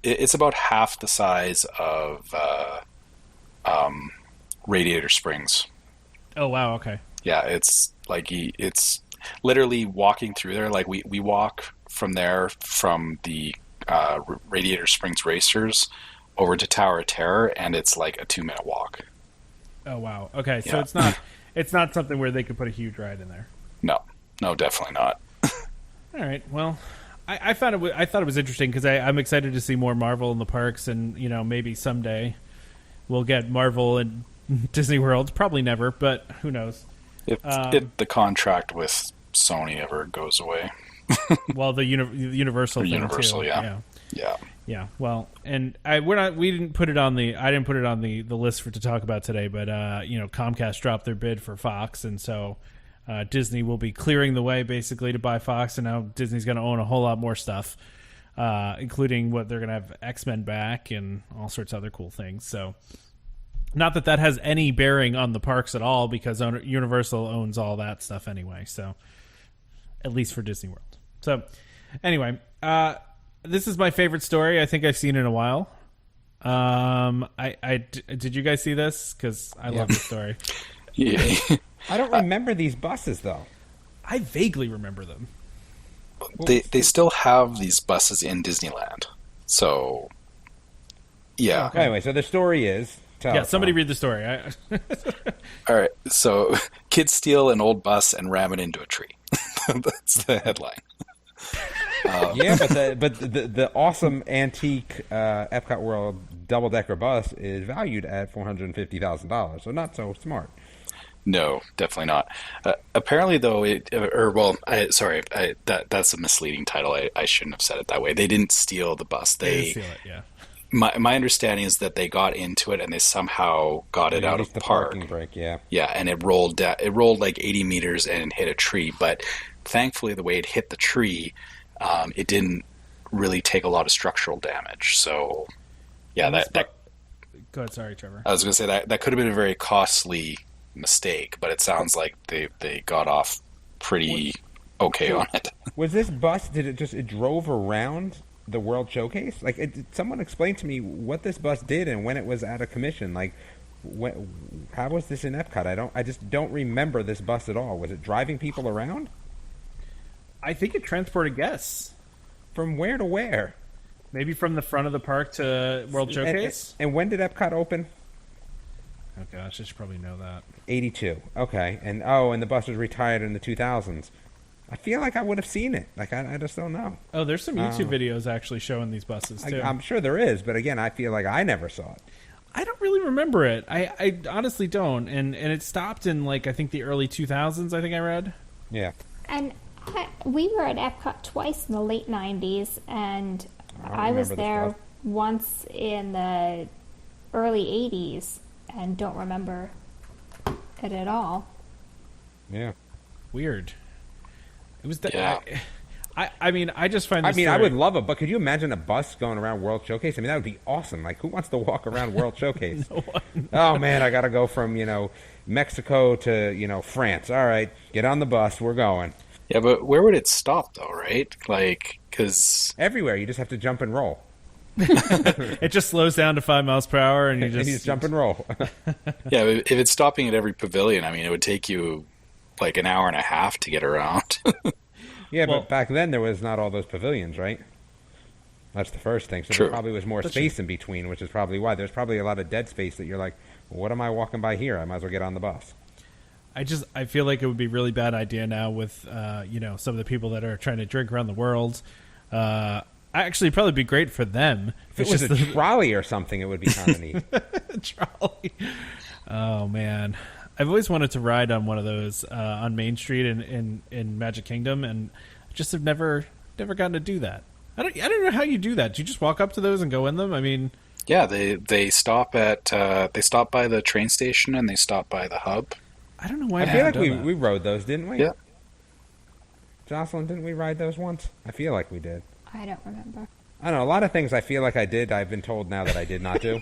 it's about half the size of Radiator Springs. Oh wow, okay. Yeah, it's like it's literally walking through there. Like we walk from there from the Radiator Springs Racers over to Tower of Terror, and it's like a 2-minute walk. Oh wow. Okay, so it's not something where they could put a huge ride in there. No, definitely not. All right. Well, I thought it was interesting because I'm excited to see more Marvel in the parks, and maybe someday we'll get Marvel in Disney World. Probably never, but who knows? If the contract with Sony ever goes away. Well, the Universal thing Universal, too. Yeah. Well, and I didn't put it on the list to talk about today, but Comcast dropped their bid for Fox, and so Disney will be clearing the way basically to buy Fox, and now Disney's going to own a whole lot more stuff, including what they're going to have X-Men back and all sorts of other cool things. So, not that has any bearing on the parks at all, because Universal owns all that stuff anyway. So, at least for Disney World. So, anyway, this is my favorite story I think I've seen in a while. Did you guys see this? Because I love this story. Yeah. I don't remember these buses, though. I vaguely remember them. They still have these buses in Disneyland. So, yeah. Okay. Anyway, so the story is... somebody read the story. All right, so kids steal an old bus and ram it into a tree. That's the headline. But the awesome antique Epcot World double-decker bus is valued at $450,000, so not so smart. No, definitely not. Apparently, though, that's a misleading title. I shouldn't have said it that way. They didn't steal the bus. They didn't steal it, yeah. My understanding is that they got into it and they somehow got it out of the park. Parking brake, yeah. Yeah, and it rolled like 80 meters and hit a tree. But thankfully, the way it hit the tree, it didn't really take a lot of structural damage. So, yeah, Go ahead, sorry, Trevor. I was going to say that could have been a very costly mistake, but it sounds like they got off pretty okay on it. Was this bus? It drove around the World Showcase? Like, someone explain to me what this bus did and when it was out of commission. Like, how was this in Epcot? I just don't remember this bus at all. Was it driving people around? I think it transported guests. From where to where? Maybe from the front of the park to World Showcase. And when did Epcot open? Oh gosh, I should probably know that. 82. Okay. And the bus was retired in the 2000s. I feel like I would have seen it. Like, I just don't know. Oh, there's some YouTube videos actually showing these buses, too. I'm sure there is, but again, I feel like I never saw it. I don't really remember it. I honestly don't. And it stopped in, like, I think the early 2000s, I think I read. Yeah. And we were at Epcot twice in the late 90s, and I was there once in the early 80s and don't remember it at all. Yeah. Weird. It was that. Yeah. I mean, I just find. I would love it, but could you imagine a bus going around World Showcase? I mean, that would be awesome. Like, who wants to walk around World Showcase? No one. Oh man, I got to go from Mexico to France. All right, get on the bus. We're going. Yeah, but where would it stop though? Right? Like, because everywhere, you just have to jump and roll. It just slows down to 5 miles per hour, and you just jump and roll. Yeah, if it's stopping at every pavilion, I mean, it would take you like an hour and a half to get around. Yeah, Well, but back then there was not all those pavilions, right? That's the first thing. So True. there probably was more space in between, which is probably why. There's probably a lot of dead space that you're like, well, what am I walking by here? I might as well get on the bus. I feel like it would be a really bad idea now with some of the people that are trying to drink around the world. Actually, it'd probably be great for them. If it was a trolley or something, it would be kind of neat. Trolley. Oh man, I've always wanted to ride on one of those on Main Street in Magic Kingdom, and just have never gotten to do that. I don't know how you do that. Do you just walk up to those and go in them? I mean, Yeah, they stop at they stop by the train station and they stop by the hub. I don't know why. I feel like we rode those, didn't we? Yeah. Jocelyn, didn't we ride those once? I feel like we did. I don't remember. I don't know. A lot of things I feel like I did, I've been told now that I did not do.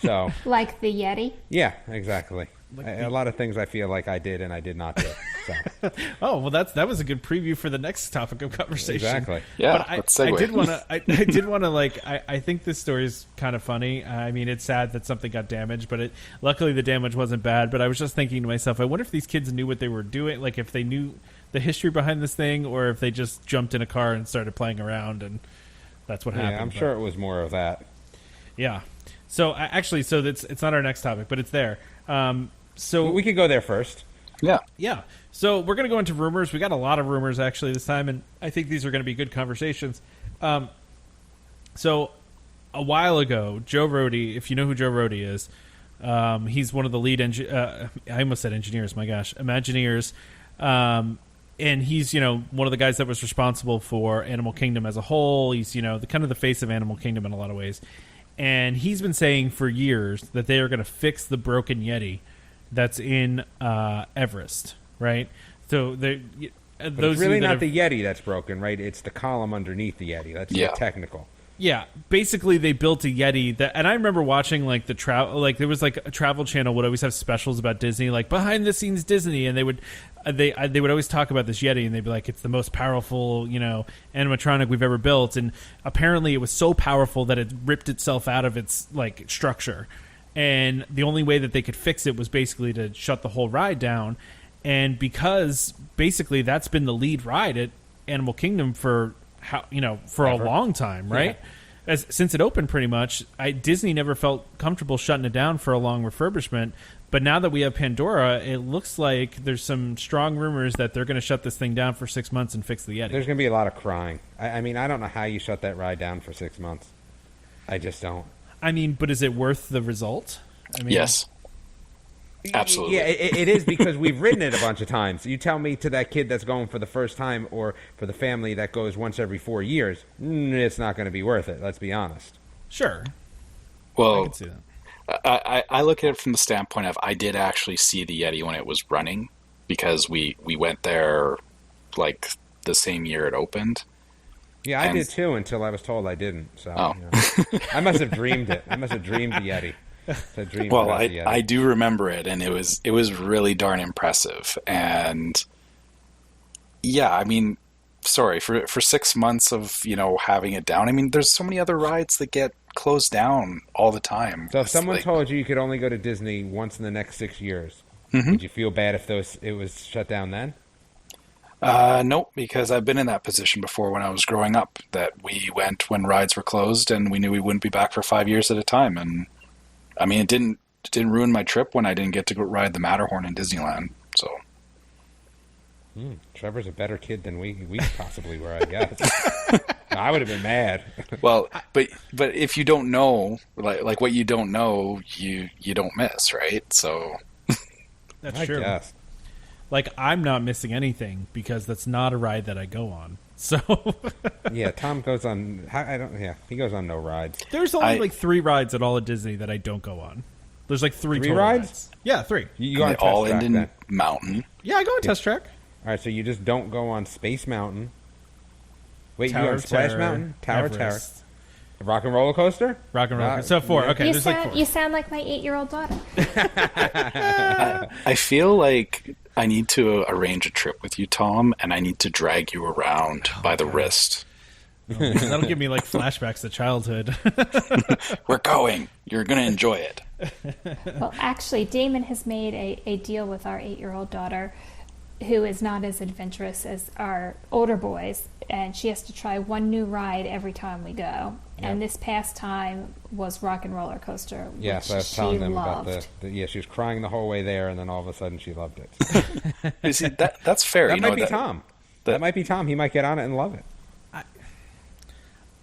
So. Like the Yeti? Yeah, exactly. A lot of things I feel like I did and I did not do. So. Oh well, that was a good preview for the next topic of conversation. Exactly. Yeah, But let's I segue. did want to I think this story is kind of funny. I mean, it's sad that something got damaged, but luckily the damage wasn't bad. But I was just thinking to myself, I wonder if these kids knew what they were doing, like if they knew the history behind this thing, or if they just jumped in a car and started playing around, and that's what happened. Yeah, I'm sure it was more of that. Yeah. So it's not our next topic, but it's there. So We could go there first. Yeah. yeah. So we're going to go into rumors. We got a lot of rumors actually this time, and I think these are going to be good conversations. So a while ago, Joe Rohde, if you know who Joe Rohde is, he's one of the lead I almost said engineers, my gosh, Imagineers. And he's, one of the guys that was responsible for Animal Kingdom as a whole. He's, the kind of the face of Animal Kingdom in a lot of ways. And he's been saying for years that they are going to fix the broken Yeti that's in Everest, right? So But those it's really not have, the Yeti that's broken, right? It's the column underneath the Yeti. That's technical. yeah. Basically, they built a Yeti that, and I remember watching like the travel, like there was like a Travel Channel would always have specials about Disney, like behind the scenes Disney, and they would always talk about this Yeti, and they'd be like, it's the most powerful, animatronic we've ever built, and apparently it was so powerful that it ripped itself out of its like structure. And the only way that they could fix it was basically to shut the whole ride down. And because basically that's been the lead ride at Animal Kingdom for a long time, right? Yeah. Since it opened, pretty much, Disney never felt comfortable shutting it down for a long refurbishment. But now that we have Pandora, it looks like there's some strong rumors that they're going to shut this thing down for 6 months and fix the Yeti. There's going to be a lot of crying. I mean, I don't know how you shut that ride down for 6 months. I just don't. I mean, but is it worth the result? I mean, Yes. Absolutely. Yeah, it is, because we've ridden it a bunch of times. You tell me to that kid that's going for the first time, or for the family that goes once every 4 years, it's not going to be worth it. Let's be honest. Sure. I Well, can see that. I look at it from the standpoint of I did actually see the Yeti when it was running, because we went there like the same year it opened. Yeah, I did too, until I was told I didn't. So Oh. I must have dreamed it. I must have dreamed the Yeti. Well, I do remember it, and it was really darn impressive. And yeah, I mean, sorry for 6 months of having it down. I mean, there's so many other rides that get closed down all the time. So if It's someone like- told you could only go to Disney once in the next 6 years, Mhm. would you feel bad if it was shut down then? Nope, because I've been in that position before when I was growing up, that we went when rides were closed and we knew we wouldn't be back for 5 years at a time. And I mean, it didn't ruin my trip when I didn't get to go ride the Matterhorn in Disneyland. So Trevor's a better kid than we possibly were, I guess. I would have been mad. well, but if you don't know, like what you don't know, you don't miss, right? So That's I true. guess. Like, I'm not missing anything because that's not a ride that I go on. So Yeah, Tom goes on. He goes on no rides. there's only like 3 rides at all of Disney that I don't go on. There's like 3 3 total rides? Yeah, 3. You go on they Test all Track end in then. Mountain. Yeah, I go on Test Track. All right, so you just don't go on Space Mountain. Wait, you Tower go on of Splash Terror, Mountain, Tower of Terror, Everest. Rock and Roller Coaster, Rock and Roll. Rock- So 4. yeah. Okay, You there's like 4. sound like my 8-year-old daughter. I feel like I need to arrange a trip with you, Tom, and I need to drag you around by the wrist. That'll give me like flashbacks to childhood. We're going. You're going to enjoy it. Well, actually, Damon has made a deal with our 8-year-old daughter. who is not as adventurous as our older boys, and she has to try one new ride every time we go. Yeah. And this past time was Rock and Roller Coaster, Yeah, which so I was she telling them loved. about yeah, she was crying the whole way there, and then all of a sudden she loved it. You see, that's fair. That might be Tom. That might be Tom. He might get on it and love it.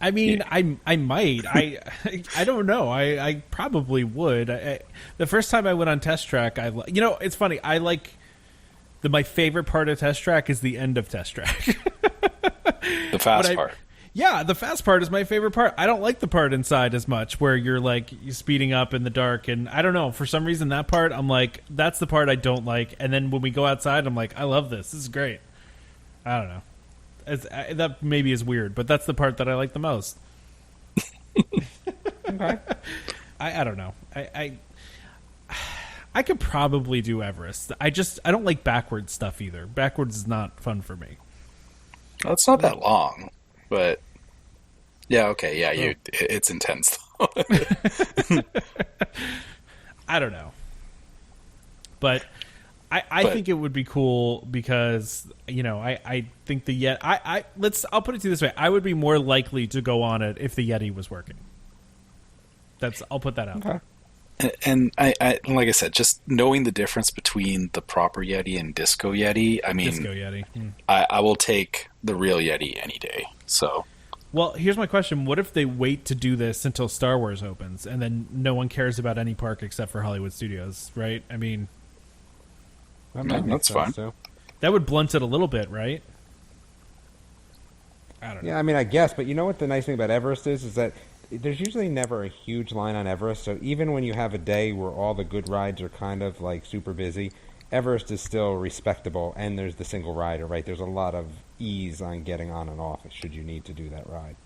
I mean, I might. I don't know. I probably would. The first time I went on Test Track, it's funny. I like my favorite part of Test Track is the end of Test Track. The fast part. Yeah, the fast part is my favorite part. I don't like the part inside as much where you're speeding up in the dark, and I don't know, for some reason that part I'm like, that's the part I don't like. And then when we go outside, I'm like, I love this. This is great. I don't know. That maybe is weird, but that's the part that I like the most. Okay. I don't know. I could probably do Everest. I don't like backwards stuff either. Backwards is not fun for me. Well, it's not that long, but yeah, okay, yeah, it's intense. I don't know, but I think it would be cool because I think the Yeti. I'll put it to you this way: I would be more likely to go on it if the Yeti was working. I'll put that out. Okay. And I like I said, just knowing the difference between the proper Yeti and Disco Yeti, I mean, Disco Yeti. I will take the real Yeti any day. So, well, here's my question: what if they wait to do this until Star Wars opens, and then no one cares about any park except for Hollywood Studios? Right? I mean, that's fine. Too. That would blunt it a little bit, right? I don't know. Yeah, I mean, I guess, but you know what the nice thing about Everest is that there's usually never a huge line on Everest, so even when you have a day where all the good rides are kind of like super busy, Everest is still respectable, and there's the single rider, right? There's a lot of ease on getting on and off should you need to do that ride.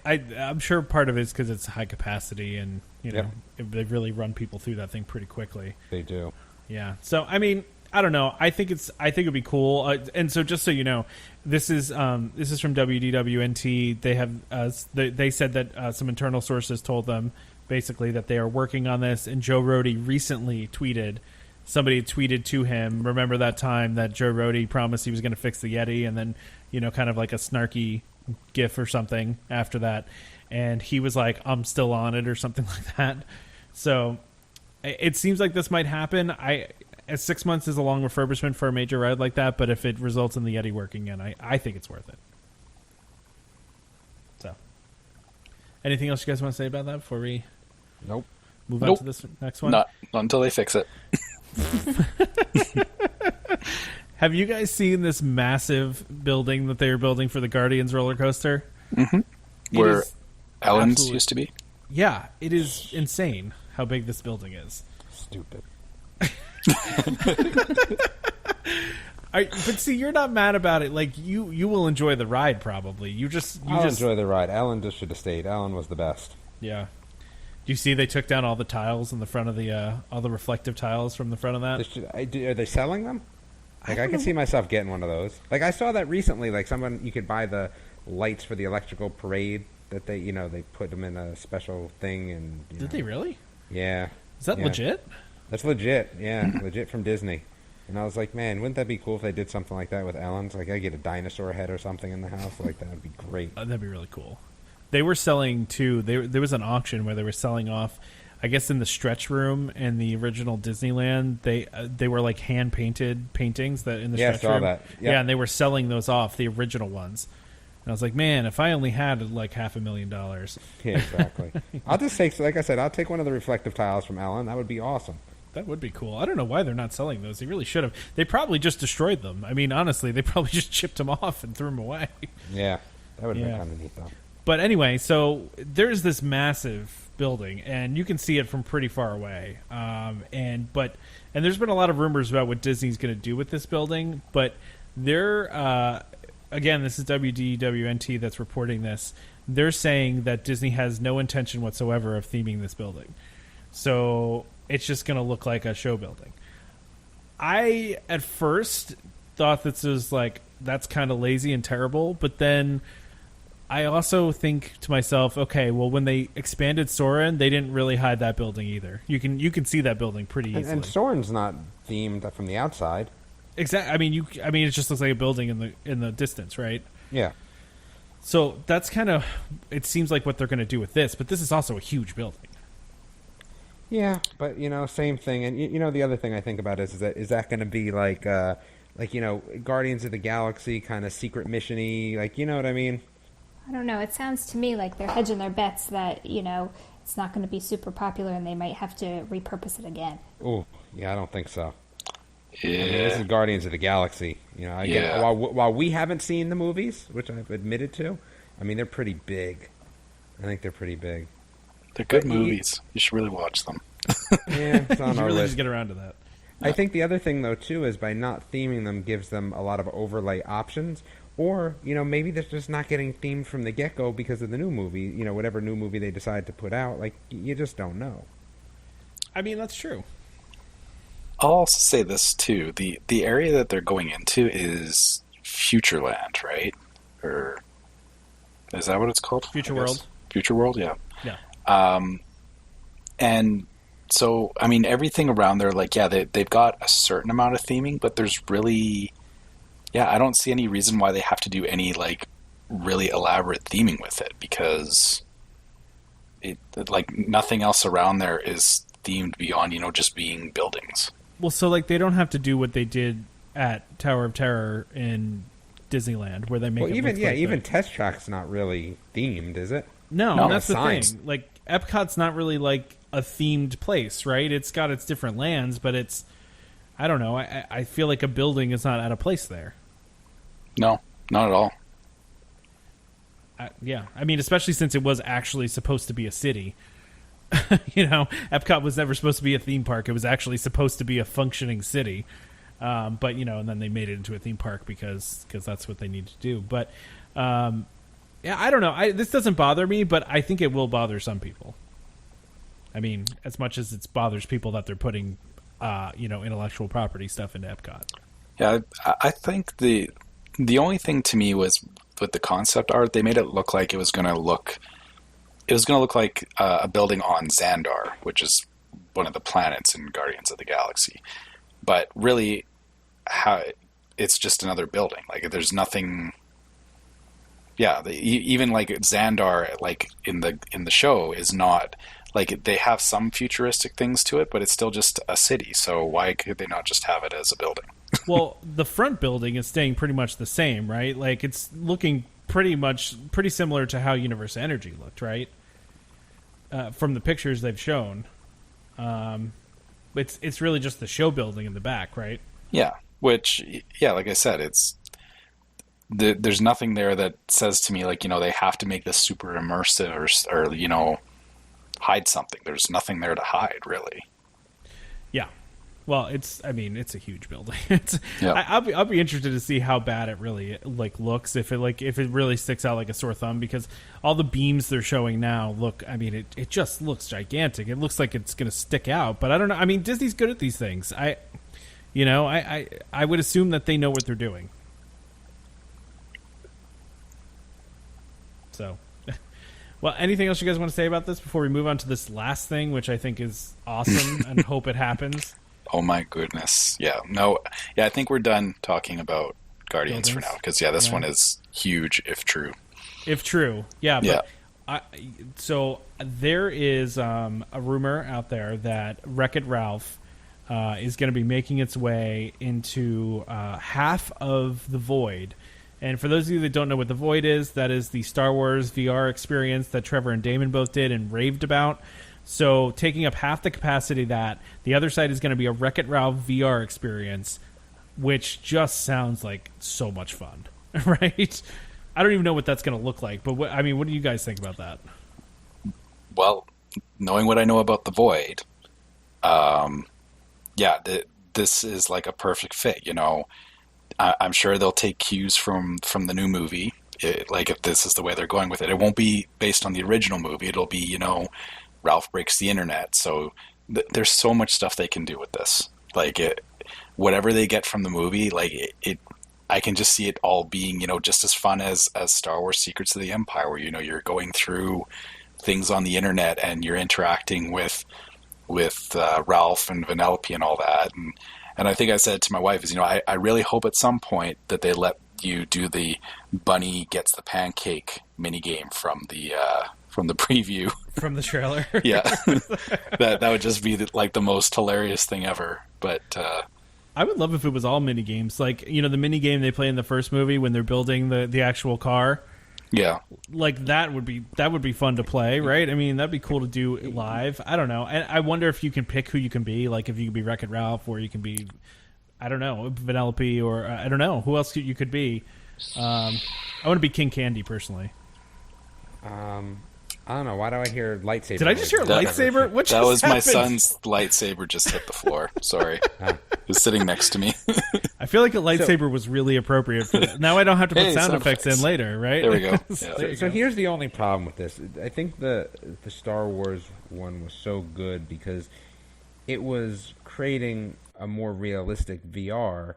I'm sure part of it is because it's high capacity, and they really run people through that thing pretty quickly. They do. Yeah. So I mean, I don't know. I think it'd be cool. And so just so you know, this is from WDWNT. They have they said that some internal sources told them basically that they are working on this. And Joe Rohde recently tweeted. Somebody tweeted to him. Remember that time that Joe Rohde promised he was going to fix the Yeti, and then kind of like a snarky GIF or something after that, and he was like, "I'm still on it" or something like that. So it seems like this might happen. 6 months is a long refurbishment for a major ride like that, but if it results in the Yeti working again, I think it's worth it. So, anything else you guys want to say about that before we move on to this next one? Not until they fix it. Have you guys seen this massive building that they are building for the Guardians roller coaster? Mm-hmm. Where Ellen's used to be? Yeah, it is insane how big this building is. Stupid. But see, you're not mad about it. Like you will enjoy the ride probably. I'll enjoy the ride. Ellen just should have stayed. Ellen was the best. Yeah. Do you see they took down all the tiles in the front of the all the reflective tiles from the front of that? Are they selling them? Like I can see myself getting one of those. Like I saw that recently. Like you could buy the lights for the electrical parade that they put them in a special thing. And did they really? Yeah. Is that legit? That's legit. Yeah, legit from Disney. And I was like, man, wouldn't that be cool if they did something like that with Ellen's? Like I get a dinosaur head or something in the house. Like that would be great. That'd be really cool. They were selling too. There was an auction where they were selling off, I guess, in the stretch room in the original Disneyland. They were like hand painted paintings that in the stretch room. That. Yep. Yeah, and they were selling those off, the original ones. And I was like, man, if I only had like $500,000. Yeah, exactly. I'll just take, like I said, I'll take one of the reflective tiles from Ellen. That would be awesome. That would be cool. I don't know why they're not selling those. They really should have. They probably just destroyed them. I mean, honestly, they probably just chipped them off and threw them away. Yeah, that would have been kind of neat, though. But anyway, so there's this massive building, and you can see it from pretty far away. And there's been a lot of rumors about what Disney's going to do with this building. But they're again, this is WDWNT that's reporting this. They're saying that Disney has no intention whatsoever of theming this building. So it's just going to look like a show building. I, at first, thought this was like, that's kind of lazy and terrible. But then I also think to myself, okay, well, when they expanded Soarin', they didn't really hide that building either. You can see that building pretty easily. And Soarin's not themed from the outside. Exactly. I mean, it just looks like a building in the distance, right? Yeah. So that's kind of, it seems like what they're going to do with this, but this is also a huge building. Yeah, but same thing. And the other thing I think about is that going to be like Guardians of the Galaxy kind of secret mission-y, like, you know what I mean? I don't know. It sounds to me like they're hedging their bets that, it's not going to be super popular and they might have to repurpose it again. Oh, yeah, I don't think so. Yeah. I mean, this is Guardians of the Galaxy. Again, while we haven't seen the movies, which I've admitted to, I mean, they're pretty big. I think they're pretty big. They're good movies. You should really watch them. Yeah, it's on You our really list. just get around to that. I think the other thing, though, too, is by not theming them gives them a lot of overlay options. Or, maybe they're just not getting themed from the get-go because of the new movie, whatever new movie they decide to put out. Like, you just don't know. I mean, that's true. I'll also say this, too. The area that they're going into is Futureland, right? Or is that what it's called? Future World. Future World, yeah. Yeah. And so, I mean, everything around there, like, yeah, they've got a certain amount of theming, but there's really... Yeah, I don't see any reason why they have to do any, like, really elaborate theming with it, because nothing else around there is themed beyond, just being buildings. Well, so, like, they don't have to do what they did at Tower of Terror in Disneyland, where they make even Test Track's not really themed, is it? No, that's the signs. thing. Like, Epcot's not really, like, a themed place, right? It's got its different lands, but it's... I don't know. I feel like a building is not out of place there. No, not at all. Yeah, I mean, especially since it was actually supposed to be a city. Epcot was never supposed to be a theme park. It was actually supposed to be a functioning city. But, and then they made it into a theme park because that's what they need to do. But, yeah, I don't know. This doesn't bother me, but I think it will bother some people. I mean, as much as it bothers people that they're putting, intellectual property stuff into Epcot. Yeah, I think the only thing to me was with the concept art, they made it look like it was going to look like a building on Xandar, which is one of the planets in Guardians of the Galaxy. But really, it's just another building. Like, there's nothing. Yeah, even like Xandar, like in the show, is not like, they have some futuristic things to it, but it's still just a city. So why could they not just have it as a building? Well, the front building is staying pretty much the same, right? Like, it's looking pretty similar to how Universe Energy looked, right? From the pictures they've shown. It's really just the show building in the back, right? Yeah, which, yeah, like I said, there's nothing there that says to me, like, they have to make this super immersive or hide something. There's nothing there to hide, really. Yeah. Well, it's a huge building. Yeah. I'll be interested to see how bad it really looks, if it really sticks out like a sore thumb, because all the beams they're showing now it just looks gigantic. It looks like it's going to stick out, but I don't know. I mean, Disney's good at these things. I would assume that they know what they're doing. So, well, anything else you guys want to say about this before we move on to this last thing, which I think is awesome and hope it happens? Oh my goodness. Yeah. No. Yeah, I think we're done talking about Guardians for now, because this one is huge if true. If true. Yeah. Yeah. So there is a rumor out there that Wreck-It Ralph is going to be making its way into half of the Void. And for those of you that don't know what the Void is, that is the Star Wars VR experience that Trevor and Damon both did and raved about. So taking up half the capacity of that, the other side is going to be a Wreck-It Ralph VR experience, which just sounds like so much fun, right? I don't even know what that's going to look like, but what do you guys think about that? Well, knowing what I know about the Void, this is like a perfect fit. I'm sure they'll take cues from the new movie. If this is the way they're going with it, it won't be based on the original movie. It'll be, Ralph breaks the internet. So there's so much stuff they can do with this. Whatever they get from the movie, I can just see it all being, just as fun as Star Wars Secrets of the Empire, where, you're going through things on the internet and you're interacting with Ralph and Vanellope and all that. And I think I said to my wife is, I really hope at some point that they let you do the bunny gets the pancake mini game from the preview. From the trailer. Yeah. that would just be the most hilarious thing ever. But I would love if it was all mini games. Like, the mini game they play in the first movie when they're building the actual car. Yeah. Like that would be fun to play, right? I mean, that'd be cool to do live. I don't know. And I wonder if you can pick who you can be, like if you can be Wreck-It Ralph or you can be, I don't know, Vanellope, or I don't know who else you could be. I want to be King Candy personally. I don't know. Why do I hear lightsaber? Did I just hear a lightsaber? What that just was happened? My son's lightsaber just hit the floor. Sorry. He was sitting next to me. I feel like a lightsaber was really appropriate for that. Now I don't have to put sound effects in later, right? There we go. Yeah. So here's the only problem with this. I think the Star Wars one was so good because it was creating a more realistic VR,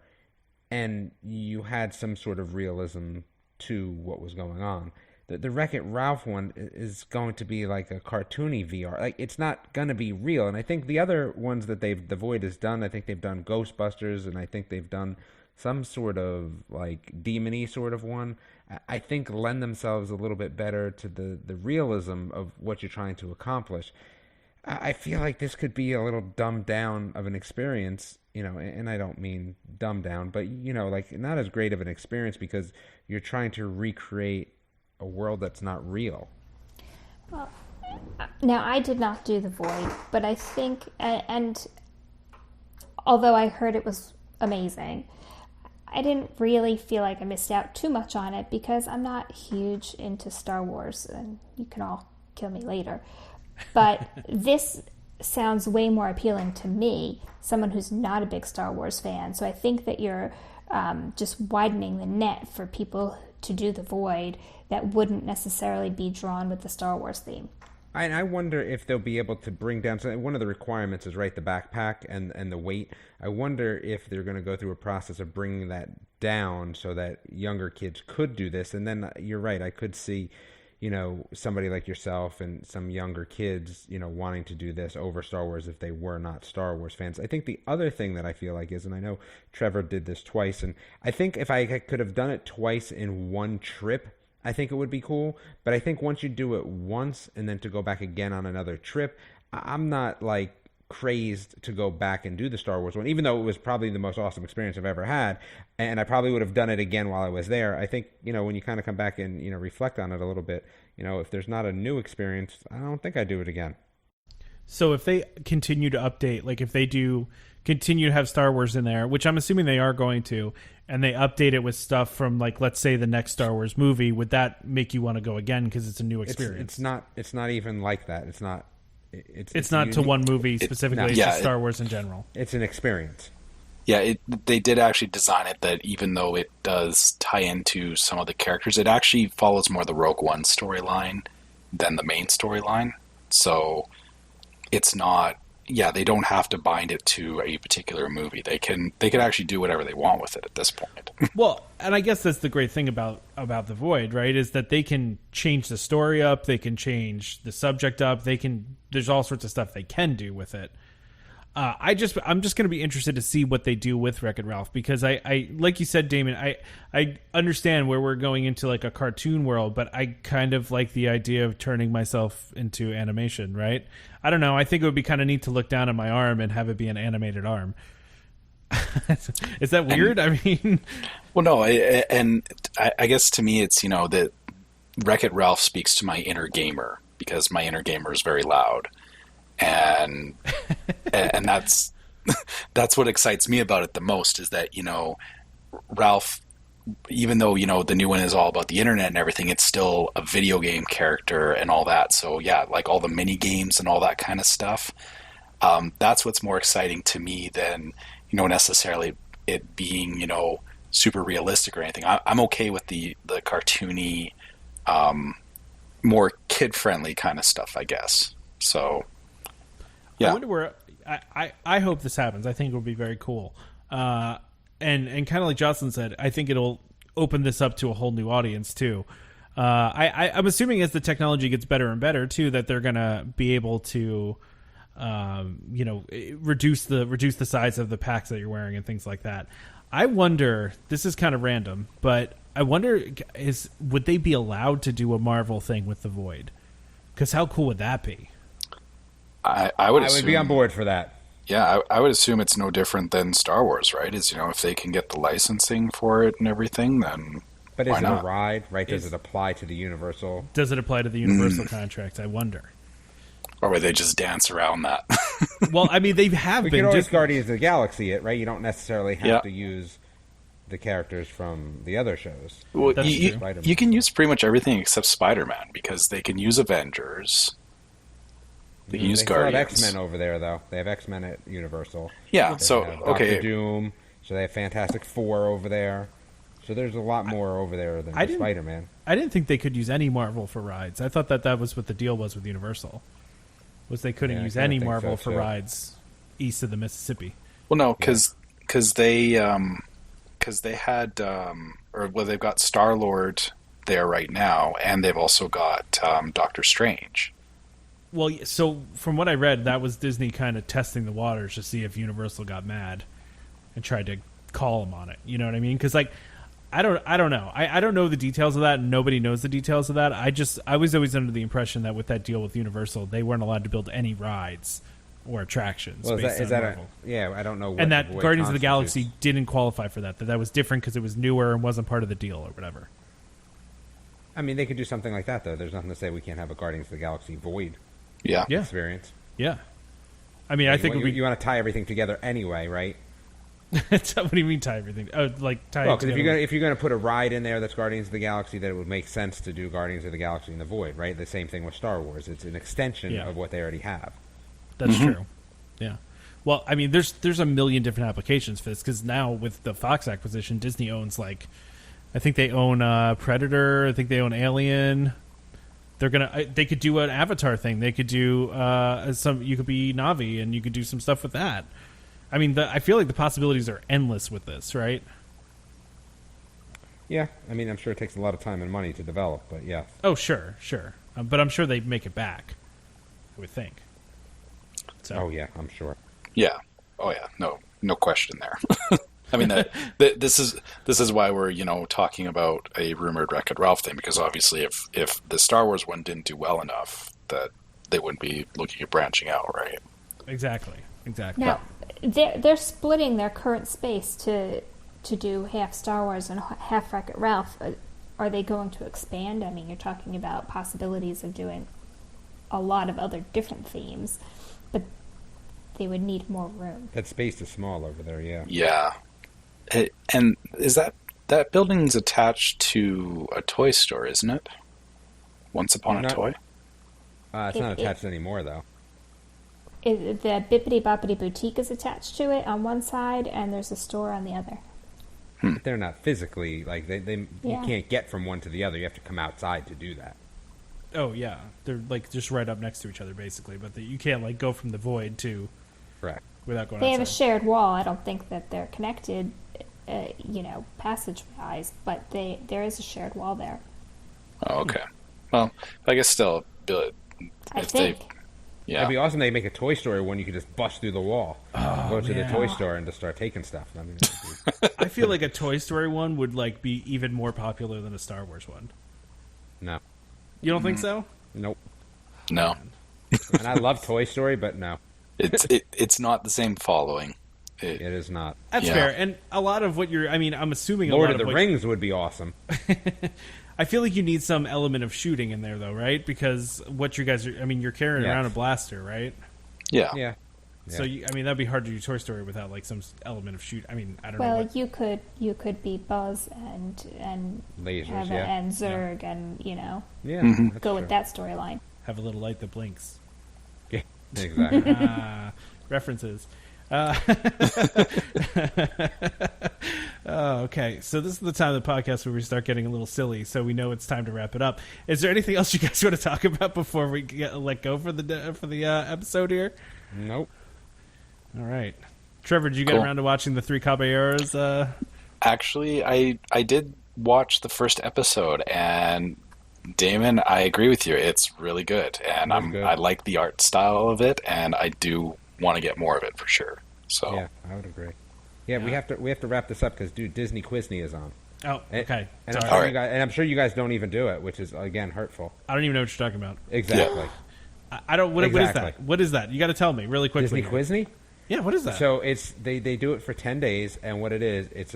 and you had some sort of realism to what was going on. The Wreck-It Ralph one is going to be like a cartoony VR. Like, it's not going to be real. And I think the other ones that The Void has done, I think they've done Ghostbusters, and I think they've done some sort of like demon-y sort of one, I think lend themselves a little bit better to the realism of what you're trying to accomplish. I feel like this could be a little dumbed down of an experience, and I don't mean dumbed down, but, like not as great of an experience because you're trying to recreate a world that's not real. Well, now I did not do The Void, but I think, and although I heard it was amazing, I didn't really feel like I missed out too much on it because I'm not huge into Star Wars, and you can all kill me later. But this sounds way more appealing to me, someone who's not a big Star Wars fan. So I think that you're just widening the net for people to do The Void that wouldn't necessarily be drawn with the Star Wars theme. I wonder if they'll be able to bring down. So one of the requirements is the backpack and the weight. I wonder if they're going to go through a process of bringing that down so that younger kids could do this. And then you're right, I could see, somebody like yourself and some younger kids, wanting to do this over Star Wars if they were not Star Wars fans. I think the other thing that I feel like is, and I know Trevor did this twice, and I think if I could have done it twice in one trip, I think it would be cool. But I think once you do it once and then to go back again on another trip, I'm not like crazed to go back and do the Star Wars one, even though it was probably the most awesome experience I've ever had, and I probably would have done it again while I was there. I think, when you kind of come back and, reflect on it a little bit, if there's not a new experience, I don't think I'd do it again. So if they continue to update, like if they do continue to have Star Wars in there, which I'm assuming they are going to, and they update it with stuff from, like, let's say the next Star Wars movie, would that make you want to go again because it's a new experience? It's not even like that. It's not not to one movie specifically. It's just Star Wars in general. It's an experience. Yeah, they did actually design it that even though it does tie into some of the characters, it actually follows more the Rogue One storyline than the main storyline. So it's not. Yeah, they don't have to bind it to a particular movie. They can actually do whatever they want with it at this point. Well, and I guess that's the great thing about The Void, right? Is that they can change the story up, they can change the subject up, there's all sorts of stuff they can do with it. I'm just going to be interested to see what they do with Wreck-It Ralph, because I like you said, Damon, I understand where we're going into like a cartoon world, but I kind of like the idea of turning myself into animation, right? I don't know. I think it would be kind of neat to look down at my arm and have it be an animated arm. Is that weird? I mean, well, no, I guess to me it's, that Wreck-It Ralph speaks to my inner gamer, because my inner gamer is very loud. And that's what excites me about it the most, is that, Ralph, even though, the new one is all about the internet and everything, it's still a video game character and all that. So yeah, like all the mini games and all that kind of stuff. That's what's more exciting to me than, necessarily it being, super realistic or anything. I'm okay with the cartoony, more kid-friendly kind of stuff, I guess. So yeah. I wonder where I hope this happens. I think it will be very cool. And kind of like Jocelyn said, I think it'll open this up to a whole new audience too. I'm assuming as the technology gets better and better too, that they're going to be able to reduce the size of the packs that you're wearing and things like that. I wonder, this is kind of random, but I wonder, would they be allowed to do a Marvel thing with the Void? Because how cool would that be? I would be on board for that. Yeah, I would assume it's no different than Star Wars, right? If they can get the licensing for it and everything, then but why is it not? a ride, right? Does it apply to the Universal? Does it apply to the Universal contracts? I wonder. Or would they just dance around that? Well, I mean, they have We been. can always Just, Guardians of the Galaxy it, right? You don't necessarily have to use the characters from the other shows. Well, That's you can use pretty much everything except Spider-Man, because they can use Avengers. They can use They still have Guardians. X-Men over there, though. They have X-Men at Universal. Yeah, They so, have okay. Dr. Doom. So they have Fantastic Four over there. So there's a lot more over there than Spider-Man. I didn't think they could use any Marvel for rides. I thought that was what the deal was with Universal. Was they couldn't use any Marvel for rides east of the Mississippi. Well, no, because they had they've got Star-Lord there right now, and they've also got Doctor Strange. Well, so from what I read, that was Disney kind of testing the waters to see if Universal got mad and tried to call them on it. You know what I mean? Because I don't know. I don't know the details of that. And nobody knows the details of that. I was always under the impression that with that deal with Universal, they weren't allowed to build any rides or attractions. Well, based on Marvel. I don't know. What And that Void Guardians of the constitutes. Galaxy didn't qualify for that. That was different because it was newer and wasn't part of the deal or whatever. I mean, they could do something like that, though. There's nothing to say we can't have a Guardians of the Galaxy Void Yeah. experience. Yeah. I mean, I think you want to tie everything together anyway, right? What do you mean tie everything? Oh, like tie. Well, it because together. if you're gonna put a ride in there that's Guardians of the Galaxy, then it would make sense to do Guardians of the Galaxy in the Void, right? The same thing with Star Wars. It's an extension of what they already have. That's true. Yeah. Well, I mean, there's a million different applications for this because now with the Fox acquisition, Disney owns I think they own Predator. I think they own Alien. They could do an Avatar thing. They could do you could be Na'vi and you could do some stuff with that. I mean, I feel like the possibilities are endless with this, right? Yeah, I mean, I'm sure it takes a lot of time and money to develop, but yeah. Oh, sure. But I'm sure they'd make it back, I would think. So. Oh, yeah, I'm sure. Yeah. Oh, yeah. No question there. I mean, this is why we're talking about a rumored Wreck-It Ralph thing, because obviously if the Star Wars one didn't do well enough, that they wouldn't be looking at branching out, right? Exactly. Now, they're splitting their current space to do half Star Wars and half Wreck-It Ralph. Are they going to expand? I mean, you're talking about possibilities of doing a lot of other different themes, but they would need more room. That space is small over there, yeah. Yeah. And is that building's attached to a toy store, isn't it? Once Upon a Toy? It's not attached anymore, though. The Bippity Boppity Boutique is attached to it on one side, and there's a store on the other. But they're not physically, you can't get from one to the other. You have to come outside to do that. Oh, yeah. They're, just right up next to each other, basically. But you can't, go from the Void to... Correct. Without going They outside. have a shared wall. I don't think that they're connected, passage-wise, but there is a shared wall there. Oh, okay. Well, I guess still, I think. Yeah. It'd be awesome they make a Toy Story one you could just bust through the wall. Go to the yeah. toy store and just start taking stuff. I mean, I feel like a Toy Story one would, be even more popular than a Star Wars one. no. You don't think so? Nope. No. And I love Toy Story, but no. It's not the same following. It is not. That's fair. And a lot of what I'm assuming Lord a of lot the of Rings would be awesome. I feel like you need some element of shooting in there, though, right? Because what you guys are... I mean, you're carrying around a blaster, right? Yeah. Yeah. So, that'd be hard to do Toy Story without, some element of shoot. I mean, I don't know. Well, you could be Buzz and Lasers, have and Zurg and Yeah. Mm-hmm. go with that storyline. Have a little light that blinks. Yeah, exactly. References. Okay. So this is the time of the podcast where we start getting a little silly. So we know it's time to wrap it up. Is there anything else you guys want to talk about before we let go for the episode here? Nope. All right. Trevor, did you get around to watching the Three Caballeros? Actually, I did watch the first episode, and Damon, I agree with you. It's really good, and I like the art style of it, and I do want to get more of it for sure. So yeah, I would agree. Yeah, we have to wrap this up because Disney Quizney is on. Oh, okay. And I'm sure you guys don't even do it, which is again hurtful. I don't even know what you're talking about. Exactly. Yeah. I don't. What is that? What is that? You got to tell me really quickly. Disney Quizney? Yeah. What is that? So they do it for 10 days, and what it is, it's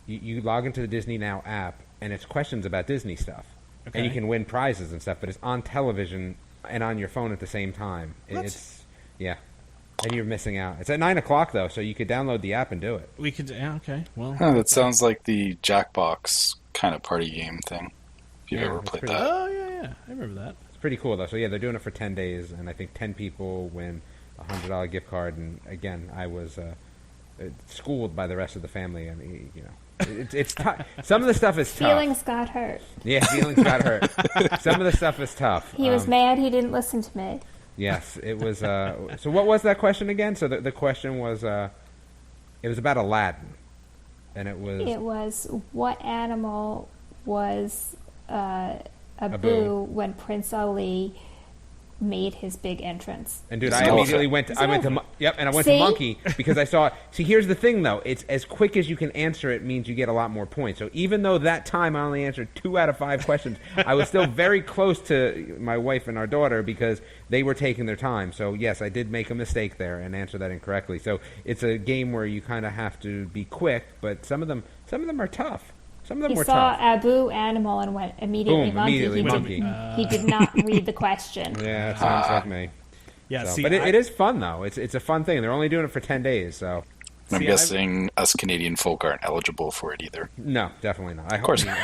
you log into the Disney Now app, and it's questions about Disney stuff, and you can win prizes and stuff. But it's on television and on your phone at the same time. Yeah. And you're missing out. It's at 9:00 though, so you could download the app and do it. We could. Yeah. Okay. Well. Oh, that sounds like the Jackbox kind of party game thing. If you've ever played that. Oh yeah. I remember that. It's pretty cool though. So yeah, they're doing it for 10 days, and I think 10 people win a $100 gift card. And again, I was schooled by the rest of the family. I mean, it's tough. Some of the stuff is tough. Feelings got hurt. Yeah, feelings got hurt. Some of the stuff is tough. He was mad he didn't listen to me. Yes, it was. So what was that question again? So the question was, it was about Aladdin, and it was what animal was Abu when Prince Ali made his big entrance. And dude, I immediately went to monkey because I saw. See, here's the thing though: it's as quick as you can answer it means you get a lot more points. So even though that time I only answered 2 out of 5 questions, I was still very close to my wife and our daughter because they were taking their time. So yes, I did make a mistake there and answer that incorrectly. So it's a game where you kind of have to be quick, but some of them are tough. Some of them were tough. He saw Abu animal and went immediately Boom, monkey. Immediately monkey. He did not read the question. Yeah, that sounds like me. Yeah, but it is fun though. It's a fun thing. They're only doing it for 10 days, so. I'm guessing us Canadian folk aren't eligible for it either. No, definitely not. Of course not.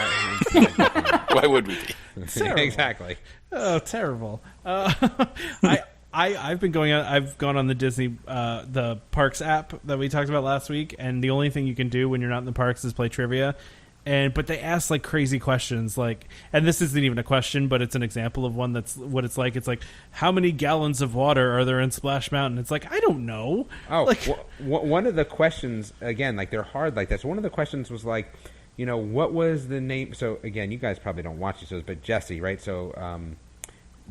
Why would we be? Exactly. Oh, terrible. I've been going on. I've gone on the Disney the Parks app that we talked about last week, and the only thing you can do when you're not in the parks is play trivia. But they ask like crazy questions, and this isn't even a question, but it's an example of one that's what it's like. It's like, how many gallons of water are there in Splash Mountain? It's like, I don't know. Oh, one of the questions again, like they're hard like that. So one of the questions was like, what was the name? So again, you guys probably don't watch these shows, but Jesse, right? So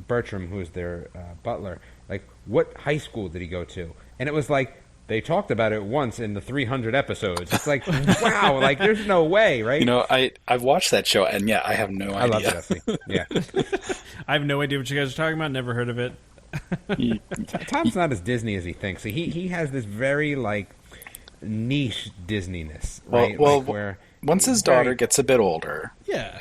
Bertram, who's their butler, like what high school did he go to? And it was like, they talked about it once in the 300 episodes. It's like, wow, like there's no way, right? I've watched that show, and yeah, I have no idea. I love Jesse. Yeah. I have no idea what you guys are talking about. Never heard of it. Tom's not as Disney as he thinks. He has this very like niche Disneyness, right? Well, where once his daughter gets a bit older,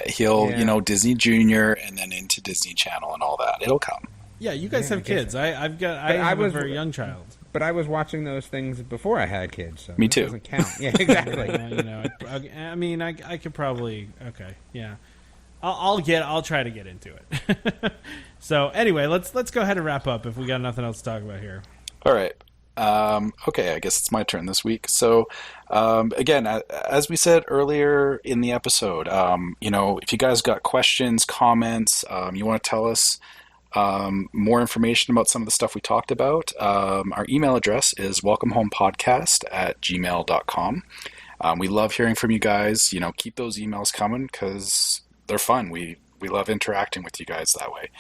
he'll Disney Junior and then into Disney Channel and all that. It'll come. Yeah, you guys have kids. I have a very young child. But I was watching those things before I had kids. So me too. Doesn't count. Yeah, exactly. I mean, I could probably. Okay, yeah. I'll try to get into it. So anyway, let's go ahead and wrap up if we got nothing else to talk about here. All right. Okay, I guess it's my turn this week. So, again, as we said earlier in the episode, if you guys got questions, comments, you want to tell us more information about some of the stuff we talked about, our email address is welcomehomepodcast@gmail.com. We love hearing from you guys. Keep those emails coming because they're fun. We love interacting with you guys that way.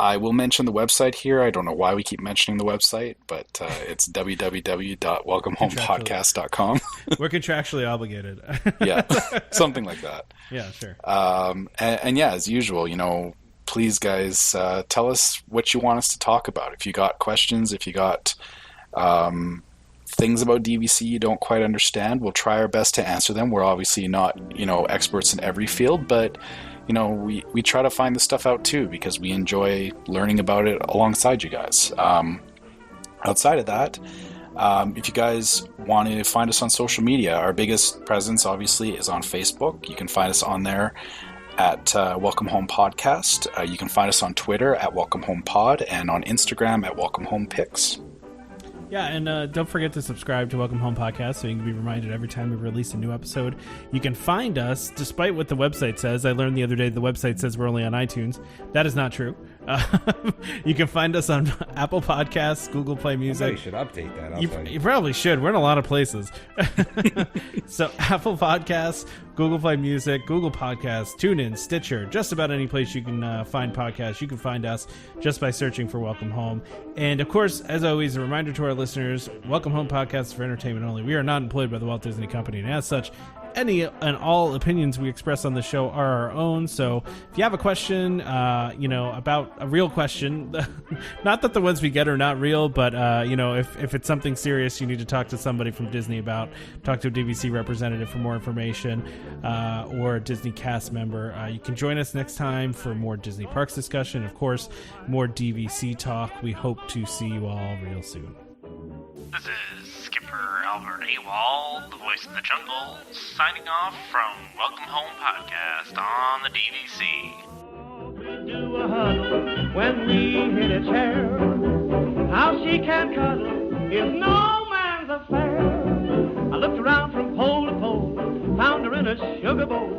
I will mention the website here. I don't know why we keep mentioning the website, but it's www.welcomehomepodcast.com. We're contractually obligated. Yeah, something like that. Yeah, sure. And yeah, as usual, please, guys, tell us what you want us to talk about. If you got questions, if you got things about DVC you don't quite understand, we'll try our best to answer them. We're obviously not, experts in every field, but we try to find this stuff out too because we enjoy learning about it alongside you guys. Outside of that, if you guys want to find us on social media, our biggest presence obviously is on Facebook. You can find us on there at Welcome Home Podcast. You can find us on Twitter at Welcome Home Pod and on Instagram at Welcome Home Pics. Yeah, and don't forget to subscribe to Welcome Home Podcast so you can be reminded every time we release a new episode. You can find us, despite what the website says. I learned the other day the website says we're only on iTunes. That is not true. You can find us on Apple Podcasts, Google Play Music. You should update that. You probably should. We're in a lot of places. So Apple Podcasts, Google Play Music, Google Podcasts, TuneIn, Stitcher, just about any place you can find podcasts. You can find us just by searching for Welcome Home. And of course, as always, a reminder to our listeners, Welcome Home Podcasts for entertainment only. We are not employed by the Walt Disney Company, and as such, any and all opinions we express on the show are our own. So if you have a question, about a real question, not that the ones we get are not real, but, if it's something serious you need to talk to somebody from Disney about, talk to a DVC representative for more information, or a Disney cast member. You can join us next time for more Disney Parks discussion. Of course, more DVC talk. We hope to see you all real soon. This is Skipper Albert AWOL, the voice of the jungle, signing off from Welcome Home Podcast on the DVC. We do a huddle when we hit a chair. How she can cuddle is no man's affair. I looked around from pole to pole, found her in a sugar bowl.